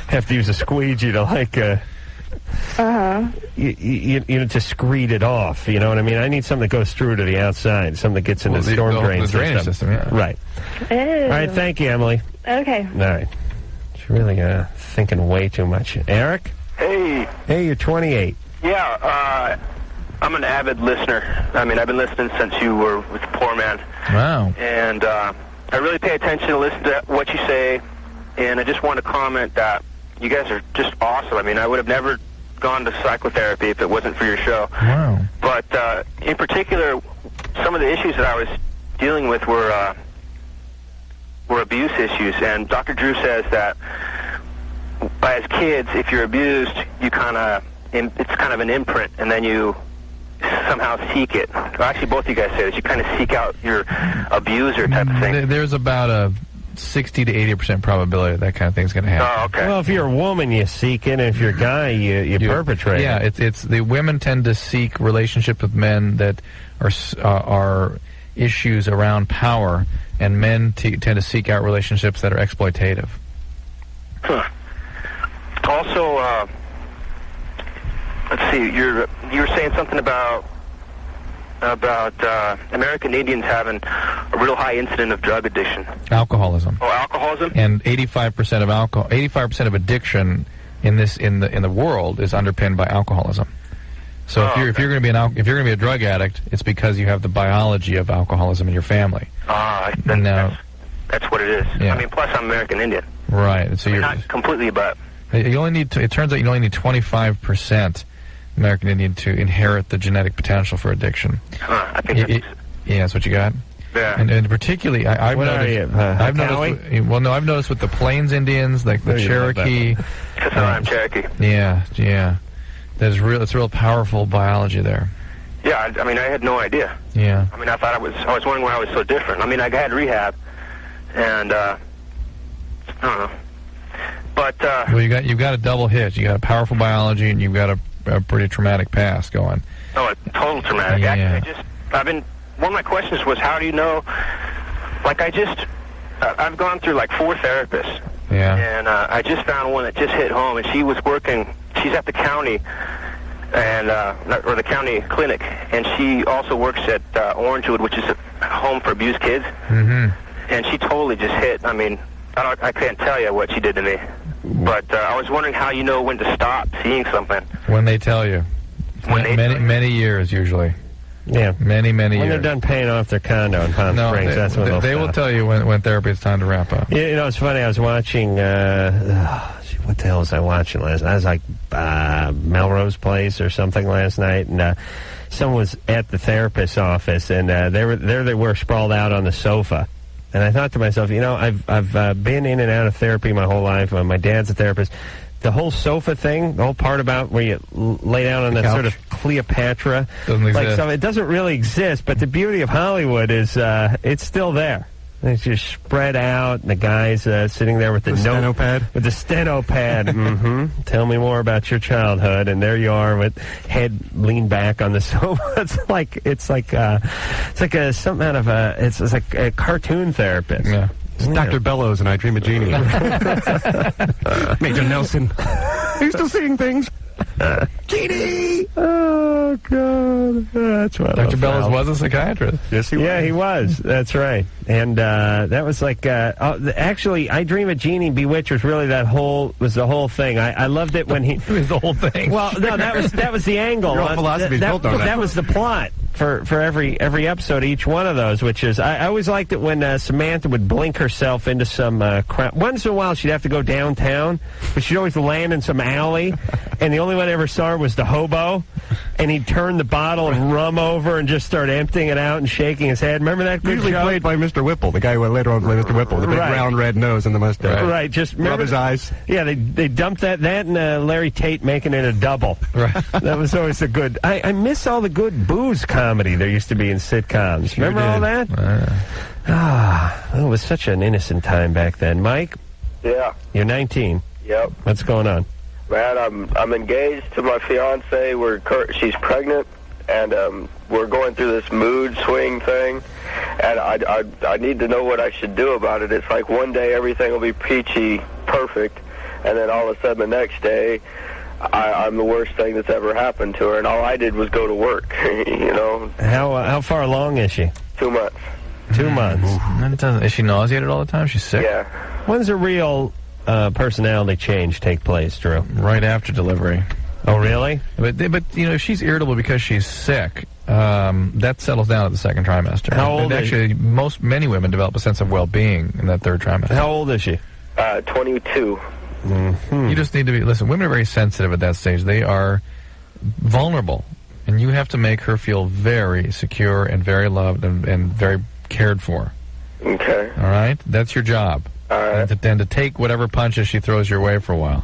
have to use a squeegee to, to screed it off. You know what I mean? I need something that goes through to the outside, something that gets in the storm drain drainage system. Yeah. Right. Ew. All right, thank you, Emily. Okay. All right. She's really thinking way too much. Eric? Hey. Hey, you're 28. Yeah, I'm an avid listener. I mean, I've been listening since you were with Poor Man. Wow. And I really pay attention to listen to what you say. and I just want to comment that you guys are just awesome. I mean, I would have never gone to psychotherapy if it wasn't for your show. Wow. But in particular, some of the issues that I was dealing with were abuse issues, and Dr. Drew says that as kids, if you're abused, you it's kind of an imprint, and then you somehow seek it. Well, actually, both of you guys say this. You kind of seek out your abuser type of thing. There's about a 60 to 80% probability that kind of thing's going to happen. Oh, okay. Well, if you're a woman, you seek it, and if you're a guy, you perpetrate it. Yeah, it's the women tend to seek relationships with men that are issues around power, and men tend to seek out relationships that are exploitative. Huh. Also, let's see. You were saying something about American Indians having a real high incident of drug addiction. Alcoholism. Oh, alcoholism. And 85% of addiction in the world is underpinned by alcoholism. So if you're going to be a drug addict, it's because you have the biology of alcoholism in your family. That's what it is. Yeah. I mean, plus I'm American Indian. Right. So you're not completely, but you only need. It turns out you only need 25% American Indian to inherit the genetic potential for addiction. I think that's what you got. Yeah. And particularly, I've noticed with the Plains Indians, like the Cherokee. Because I'm Cherokee. Yeah. It's real powerful biology there. Yeah, I mean, I had no idea. Yeah. I mean, I was wondering why I was so different. I mean, I had rehab, and I don't know. But well, you've got a double hit. You got a powerful biology, and you've got a pretty traumatic past going. Oh, a total traumatic. Yeah. One of my questions was, how do you know? Like, I've gone through like 4 therapists. Yeah. And I just found one that just hit home, and she was working. She's at the county, or the county clinic, and she also works at Orangewood, which is a home for abused kids. Mm-hmm. And she totally just hit. I mean, I can't tell you what she did to me, but I was wondering how you know when to stop seeing something. When they tell you. Many years usually. Yeah. Many years. When they're done paying off their condo in Palm Springs, that's when they will tell you when therapy is time to wrap up. You know, it's funny. I was watching. What the hell was I watching last night? I was like Melrose Place or something last night, and someone was at the therapist's office, and they were sprawled out on the sofa. And I thought to myself, you know, I've been in and out of therapy my whole life. My dad's a therapist. The whole sofa thing, the whole part about where you lay down on that couch. Sort of Cleopatra, doesn't exist. It doesn't really exist. But the beauty of Hollywood is it's still there. It's just spread out, and the guy's sitting there with the steno pad. With the steno pad. Mm-hmm. Tell me more about your childhood, and there you are with head leaned back on the sofa. It's like something out of it's like a cartoon therapist. Yeah. It's Dr. Bellows and I Dream of Jeannie. Major Nelson. Are you still seeing things? Jeannie! Oh, God. That's what Dr. Bellows was a psychiatrist. Yes, he was. Yeah, he was. That's right. And that was like... actually, I Dream of Jeannie Bewitched was really the whole thing. I loved it when he... It was the whole thing. Well, no, that was the angle. Your whole philosophy is built on that. That was the plot for every episode, each one of those, which is... I always liked it when Samantha would blink herself into some crowd. Once in a while, she'd have to go downtown, but she'd always land in some alley, and the only one I ever saw was the hobo, and he'd turn the bottle of rum over and just start emptying it out and shaking his head. Remember that good Usually joke? played by Mr. Whipple, the guy who later on played Mr. Whipple, the big round red nose and the mustache. Right, just rub his eyes. Yeah, they dumped that and Larry Tate making it a double. Right. That was always a good... I miss all the good booze comedy there used to be in sitcoms. Sure Remember did. all that? It was such an innocent time back then. Mike? Yeah. You're 19. Yep. What's going on? Man, I'm engaged to my fiance. She's pregnant, and we're going through this mood swing thing, and I need to know what I should do about it. It's like one day everything will be peachy, perfect, and then all of a sudden the next day I'm the worst thing that's ever happened to her, and all I did was go to work. You know. How far along is she? 2 months. 2 months. Is she nauseated all the time? She's sick? Yeah. When's a real personality change take place, Drew? Right after delivery. Oh, really? But you know, if she's irritable because she's sick, that settles down at the second trimester. How old is she? Many women develop a sense of well-being in that third trimester. How old is she? 22. You just need to be, listen, women are very sensitive at that stage. They are vulnerable. And you have to make her feel very secure and very loved and very cared for. Okay. All right? That's your job. All right. And to take whatever punches she throws your way for a while.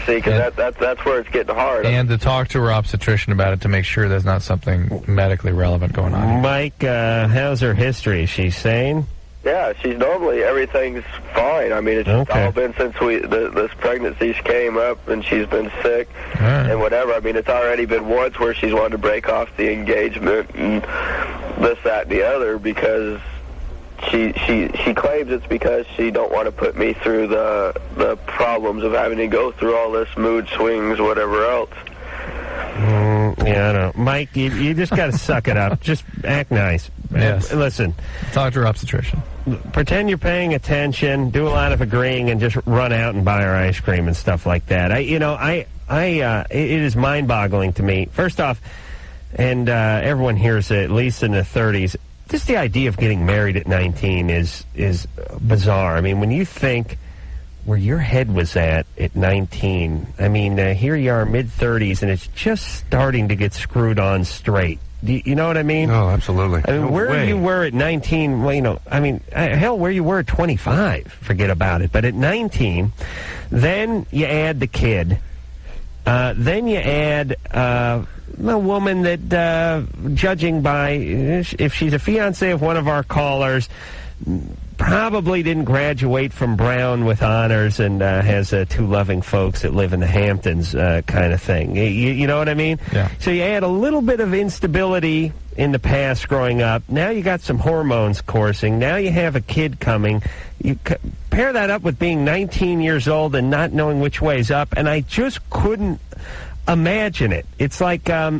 See, because that's where it's getting hard. And to talk to her obstetrician about it to make sure there's not something medically relevant going on. Mike, how's her history? Is she sane? Yeah, she's normally, everything's fine. I mean, it's all been since this pregnancy came up, and she's been sick and whatever. I mean, it's already been once where she's wanted to break off the engagement and this, that, and the other because she claims it's because she don't want to put me through the problems of having to go through all this mood swings, whatever else. Yeah, I don't know. Mike, you just got to suck it up. Just act nice. Yes. Listen. Talk to her obstetrician. Pretend you're paying attention, do a lot of agreeing, and just run out and buy her ice cream and stuff like that. It is mind-boggling to me. First off, and everyone hears it, at least in the 30s, just the idea of getting married at 19 is bizarre. I mean, when you think where your head was at 19, I mean, here you are, mid-30s, and it's just starting to get screwed on straight. You know what I mean? Oh, absolutely. I mean, where you were at 19, well, hell, where you were at 25, forget about it. But at 19, then you add the kid. Then you add a woman that, judging by, if she's a fiancé of one of our callers, probably didn't graduate from Brown with honors and has two loving folks that live in the Hamptons kind of thing. You know what I mean? Yeah. So you add a little bit of instability in the past growing up. Now you got some hormones coursing. Now you have a kid coming. You pair that up with being 19 years old and not knowing which way's up, and I just couldn't imagine it. It's like, I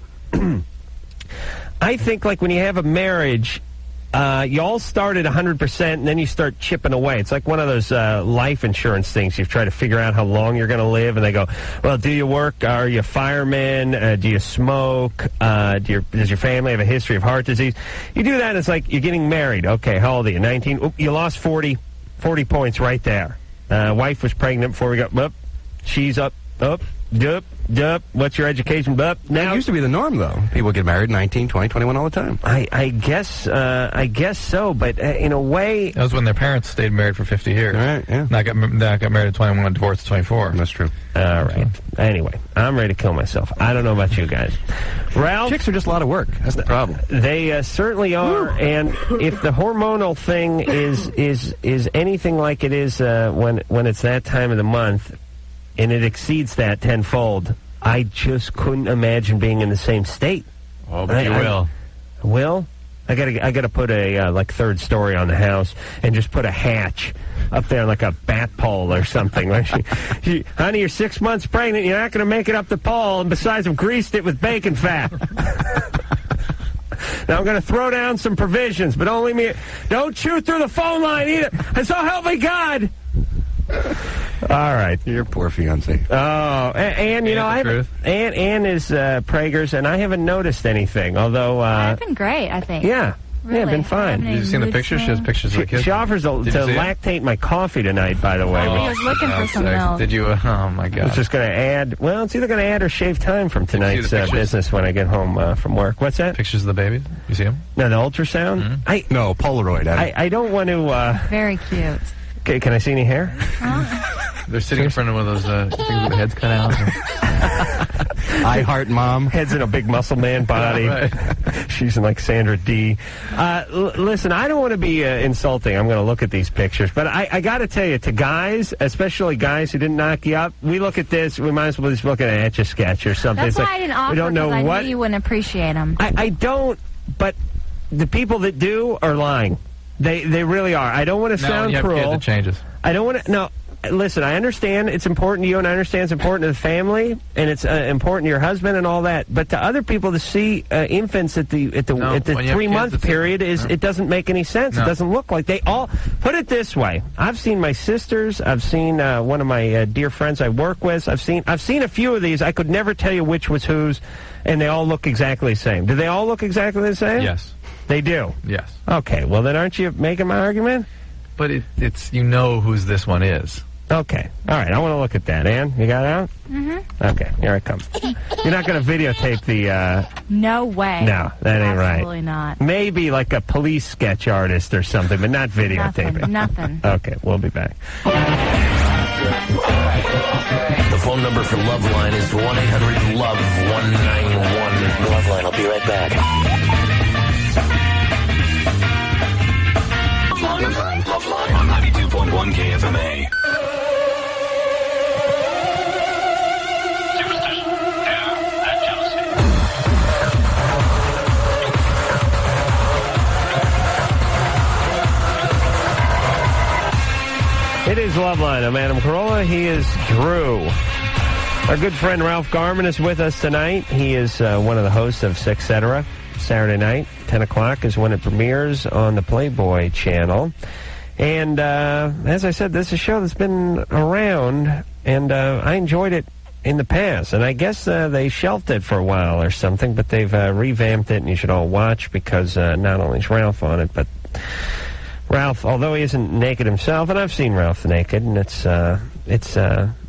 think like when you have a marriage, you all start at 100% and then you start chipping away. It's like one of those life insurance things. You try to figure out how long you're going to live, and they go, well, do you work? Are you a fireman? Do you smoke? Does your family have a history of heart disease? You do that, and it's like you're getting married. Okay, how old are you? 19? Oop, you lost 40 points right there. Wife was pregnant before we got up. She's up. What's your education? Now it used to be the norm, though. People get married 19, 20, 21 all the time. I guess so, but in a way, that was when their parents stayed married for 50 years. Right, yeah. Now got married at 21, divorced at 24. That's true. All right. Anyway, I'm ready to kill myself. I don't know about you guys. Ralph, chicks are just a lot of work. That's the problem. They certainly are. And if the hormonal thing is anything like it is when it's that time of the month, and it exceeds that tenfold, I just couldn't imagine being in the same state. Oh, but you will. Will? I gotta put a third story on the house and just put a hatch up there like a bat pole or something. Honey, you're 6 months pregnant. You're not gonna make it up the pole, and besides, I've greased it with bacon fat. Now I'm gonna throw down some provisions, but don't leave me. Don't chew through the phone line either. And so help me God. All right. Your poor fiance. Oh, Ann, Ann is Prager's, and I haven't noticed anything, although... I've been great, I think. Yeah. Really? Yeah, been fine. Did you see the pictures? She has pictures of the kids. She offers to lactate my coffee tonight, by the way. He was looking for some milk. Did you? Oh, my God. It's just going to add... Well, it's either going to add or shave time from tonight's business when I get home from work. What's that? Pictures of the babies? You see them? No, the ultrasound? Mm-hmm. No, Polaroid. I don't want to... Very cute. Okay, can I see any hair? They're sitting in front of one of those things with the heads cut out. I heart mom. Head's in a big muscle man body. Right. She's in like Sandra D. Listen, I don't want to be insulting. I'm going to look at these pictures. But I got to tell you, to guys, especially guys who didn't knock you up, we look at this, we might as well just look at an Etch-a-Sketch or something. That's why I didn't offer, because I knew you wouldn't appreciate them. I don't, but the people that do are lying. They really are. I don't want to sound cruel. You have to get the changes. I don't want to... No. Listen, I understand it's important to you, and I understand it's important to the family, and it's important to your husband and all that. But to other people, to see infants at the 3-month period it doesn't make any sense. No. It doesn't look like they all. Put it this way: I've seen my sisters. I've seen one of my dear friends I work with. I've seen a few of these. I could never tell you which was whose, and they all look exactly the same. Do they all look exactly the same? Yes, they do. Yes. Okay. Well, then aren't you making my argument? But it's whose this one is. Okay. All right. I want to look at that. Ann, you got it out? Mm-hmm. Okay. Here it comes. You're not going to videotape the... No way. No, that ain't right. Absolutely not. Maybe like a police sketch artist or something, but not videotaping. Nothing. Okay. We'll be back. The phone number for Loveline is 1-800-LOVE-191. Loveline, I'll be right back. Loveline on 92.1 KFMA. It is Loveline. I'm Adam Carolla. He is Drew. Our good friend Ralph Garman is with us tonight. He is one of the hosts of Sexcetera. Saturday night, 10 o'clock is when it premieres on the Playboy channel. And as I said, this is a show that's been around, and I enjoyed it in the past. And I guess they shelved it for a while or something, but they've revamped it, and you should all watch because not only is Ralph on it, but Ralph, although he isn't naked himself, and I've seen Ralph naked, and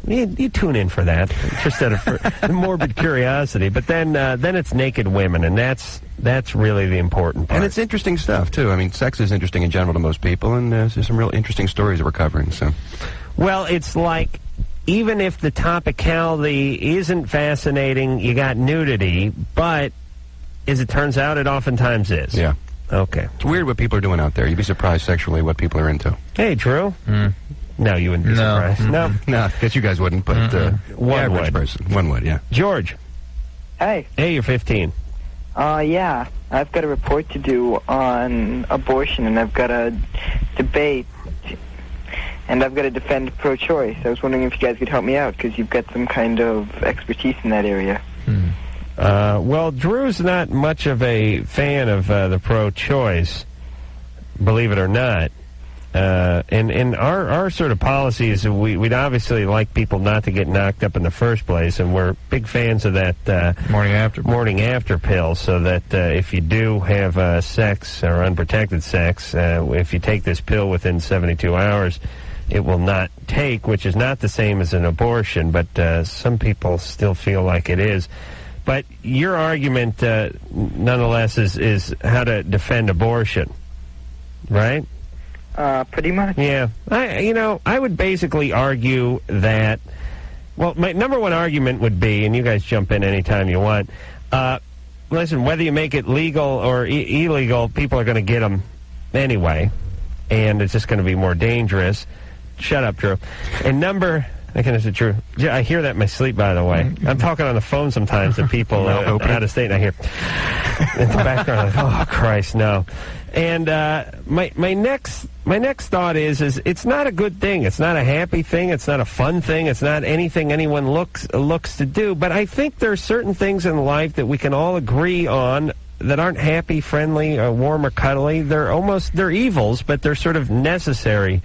you tune in for that, just out of morbid curiosity. But then it's naked women, and that's really the important part. And it's interesting stuff too. I mean, sex is interesting in general to most people, and there's some real interesting stories that we're covering. So, well, it's like even if the topicality isn't fascinating, you got nudity, but as it turns out, it oftentimes is. Yeah. Okay. It's weird what people are doing out there. You'd be surprised sexually what people are into. Hey, Drew. No, you wouldn't be surprised. No, I guess you guys wouldn't, but one would. One would, yeah. George. Hey. Hey, you're 15. Yeah. I've got a report to do on abortion, and I've got a debate, and I've got to defend pro-choice. I was wondering if you guys could help me out, because you've got some kind of expertise in that area. Well, Drew's not much of a fan of the pro-choice, believe it or not. And our sort of policy is we'd obviously like people not to get knocked up in the first place, and we're big fans of that morning after pill, so that if you do have sex or unprotected sex, if you take this pill within 72 hours, it will not take, which is not the same as an abortion, but some people still feel like it is. But your argument, nonetheless, is how to defend abortion, right? Pretty much. Yeah. I would basically argue that, well, my number one argument would be, and you guys jump in anytime you want, listen, whether you make it legal or illegal, people are going to get them anyway, and it's just going to be more dangerous. Shut up, Drew. And is it true? Yeah, I hear that in my sleep, by the way. I'm talking on the phone sometimes to people out of state, and I hear in the background, like, oh, Christ, no. And my next thought is it's not a good thing. It's not a happy thing. It's not a fun thing. It's not anything anyone looks to do. But I think there are certain things in life that we can all agree on that aren't happy, friendly, or warm, or cuddly. They're evils, but they're sort of necessary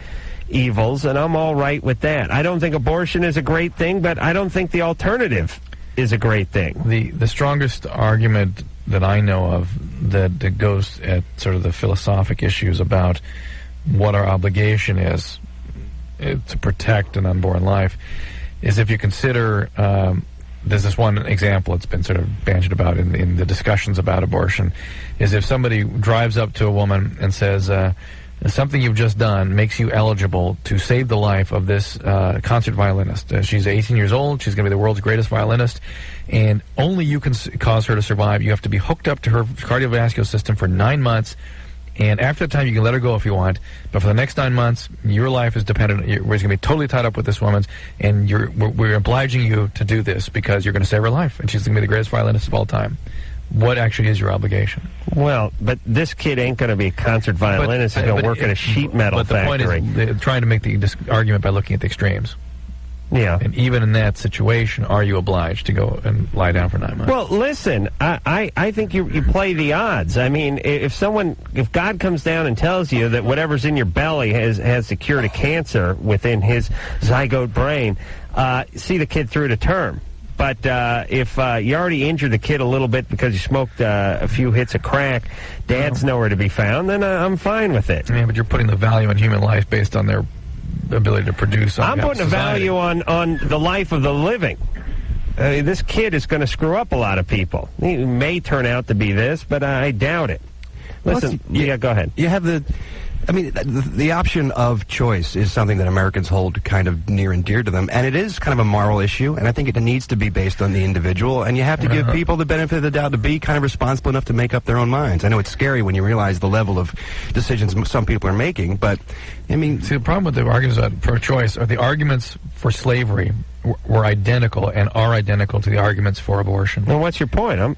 evils, and I'm all right with that. I don't think abortion is a great thing, but I don't think the alternative is a great thing. The strongest argument that I know of that goes at sort of the philosophic issues about what our obligation is to protect an unborn life is if you consider, there's this one example that's been sort of bandied about in the discussions about abortion, is if somebody drives up to a woman and says, something you've just done makes you eligible to save the life of this concert violinist. She's 18 years old. She's going to be the world's greatest violinist, and only you can cause her to survive. You have to be hooked up to her cardiovascular system for 9 months, and after that time, you can let her go if you want. But for the next 9 months, your life is dependent. We're going to be totally tied up with this woman's, and we're obliging you to do this because you're going to save her life, and she's going to be the greatest violinist of all time. What actually is your obligation? Well, but this kid ain't going to be a concert violinist. He's going to work at a sheet metal factory. But the point is, trying to make the argument by looking at the extremes. Yeah. And even in that situation, are you obliged to go and lie down for 9 months? Well, listen, I think you play the odds. I mean, if God comes down and tells you that whatever's in your belly has the cure to cancer within his zygote brain, see the kid through to term. But if you already injured the kid a little bit because you smoked a few hits of crack, Dad's nowhere to be found, then I'm fine with it. Yeah, but you're putting the value in human life based on their ability to produce. I'm putting a society. value on the life of the living. This kid is going to screw up a lot of people. He may turn out to be this, but I doubt it. Listen, go ahead. You have the option of choice is something that Americans hold kind of near and dear to them, and it is kind of a moral issue, and I think it needs to be based on the individual, and you have to give people the benefit of the doubt to be kind of responsible enough to make up their own minds. I know it's scary when you realize the level of decisions some people are making, but, I mean... See, the problem with the arguments about pro-choice are the arguments for slavery were identical and are identical to the arguments for abortion. Well, what's your point?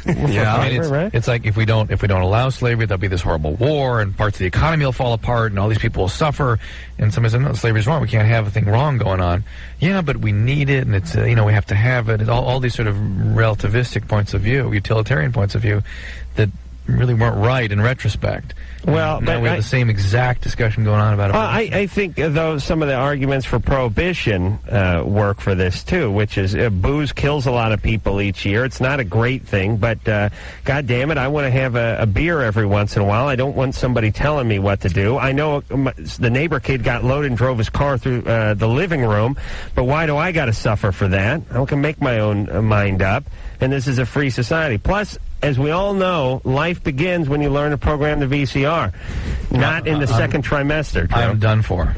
It's like if we don't allow slavery, there'll be this horrible war, and parts of the economy will fall apart, and all these people will suffer. And somebody said, "No, slavery's wrong. We can't have a thing wrong going on." Yeah, but we need it, and it's we have to have it. It's all these sort of relativistic points of view, utilitarian points of view, that really weren't right in retrospect. Well, now we have the same exact discussion going on about it. I think, though, some of the arguments for prohibition work for this, too, which is booze kills a lot of people each year. It's not a great thing, but, God damn it, I want to have a beer every once in a while. I don't want somebody telling me what to do. I know the neighbor kid got loaded and drove his car through the living room, but why do I got to suffer for that? I can make my own mind up, and this is a free society. Plus, as we all know, life begins when you learn to program the VCR, not in the second trimester. I'm done for.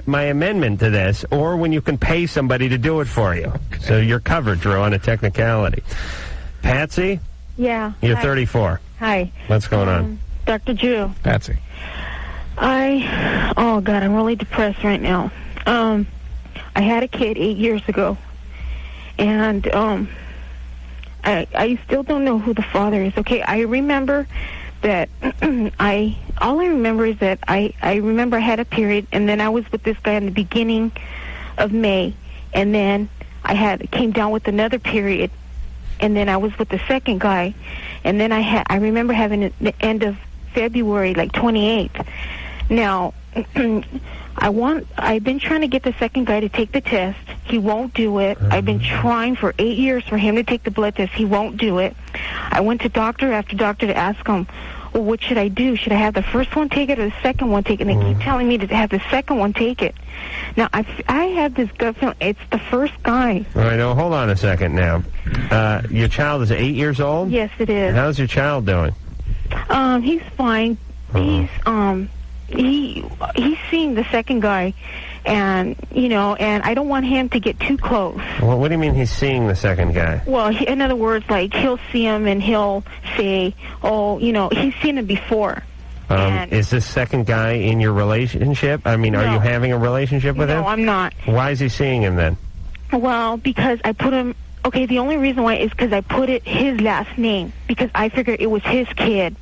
My amendment to this, or when you can pay somebody to do it for you. So you're covered, Drew, on a technicality. Patsy? Yeah. You're Hi. 34. Hi. What's going on? Dr. Drew. Patsy. Oh, God, I'm really depressed right now. I had a kid 8 years ago, and I still don't know who the father is. Okay, I remember that all I remember is that I remember I had a period, and then I was with this guy in the beginning of May, and then I came down with another period, and then I was with the second guy, and then I remember having it the end of February, like 28th. Now, I've been trying to get the second guy to take the test. He won't do it. I've been trying for 8 years for him to take the blood test. He won't do it. I went to doctor after doctor to ask him, well, what should I do? Should I have the first one take it or the second one take it? And they keep telling me to have the second one take it. Now, I have this gut feeling it's the first guy. All right, now, hold on a second now. Your child is 8 years old? Yes, it is. How's your child doing? He's fine. He's seeing the second guy, and and I don't want him to get too close. Well, what do you mean he's seeing the second guy? Well, in other words, like he'll see him and he'll say, "Oh, he's seen him before." Is this second guy in your relationship? I mean, are you having a relationship with him? No, I'm not. Why is he seeing him then? Well, because I put him. Okay, the only reason why is because I put it his last name because I figured it was his kid.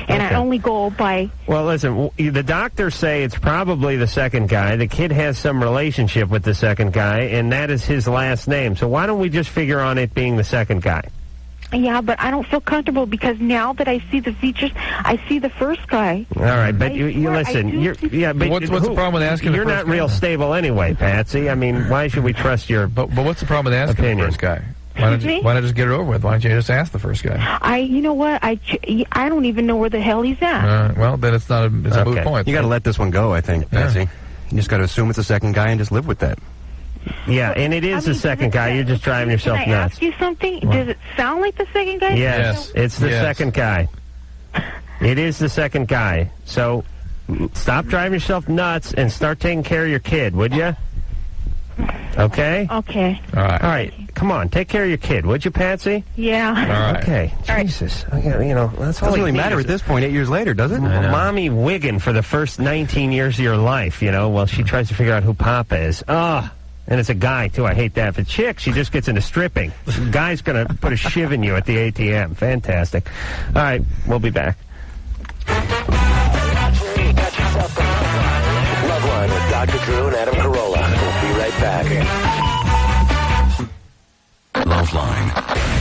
And I only go by... Well, listen, the doctors say it's probably the second guy. The kid has some relationship with the second guy, and that is his last name. So why don't we just figure on it being the second guy? Yeah, but I don't feel comfortable because now that I see the features, I see the first guy. All right, but you listen. But what's the problem with asking You're the first not real stable anyway, Patsy. I mean, why should we trust your But what's the problem with asking the first guy? Why not just get it over with? Why don't you just ask the first guy? You know what? I don't even know where the hell he's at. Well, then it's not a moot point. You got to let this one go, I think, Patsy. You just got to assume it's the second guy and just live with that. Yeah, and it is the second guy. You're just driving yourself nuts. Can I ask you something? What? Does it sound like the second guy? Yes, it's the second guy. It is the second guy. So stop driving yourself nuts and start taking care of your kid, would you? Okay? Okay. All right. Come on, take care of your kid, would you, Patsy? Yeah. All right. Okay. Jesus. That's all Doesn't really matter at this point, 8 years later, does it? Mommy wigging for the first 19 years of your life, while she tries to figure out who Papa is. And it's a guy, too. I hate that. If it's a chick, she just gets into stripping. The guy's going to put a shiv in you at the ATM. Fantastic. All right. We'll be back. Loveline with Dr. Drew and Adam Carolla. We'll be right back. Loveline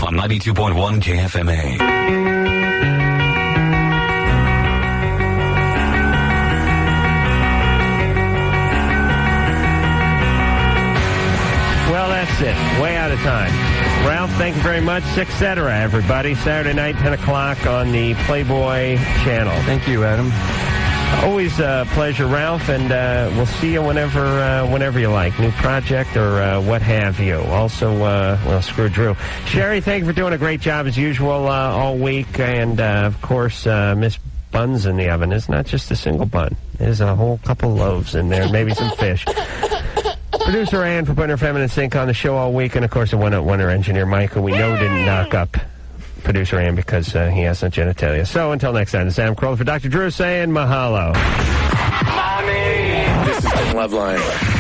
on 92.1 KFMA. Well, that's it. Way out of time. Ralph, thank you very much. Etc. Everybody. Saturday night, 10 o'clock on the Playboy channel. Thank you, Adam. Always a pleasure, Ralph, and we'll see you whenever you like. New project or what have you. Also, well, screw Drew. Sherry, thank you for doing a great job as usual all week. And, of course, Miss Buns in the oven. It's not just a single bun. There's a whole couple loaves in there, maybe some fish. Producer Ann for putting her feminine sink on the show all week. And, of course, the Wonder Engineer Mike, who we know didn't knock up Producer Ann because he has no genitalia. So until next time, this is Adam Carolla for Dr. Drew saying mahalo. Mommy! This is Loveline.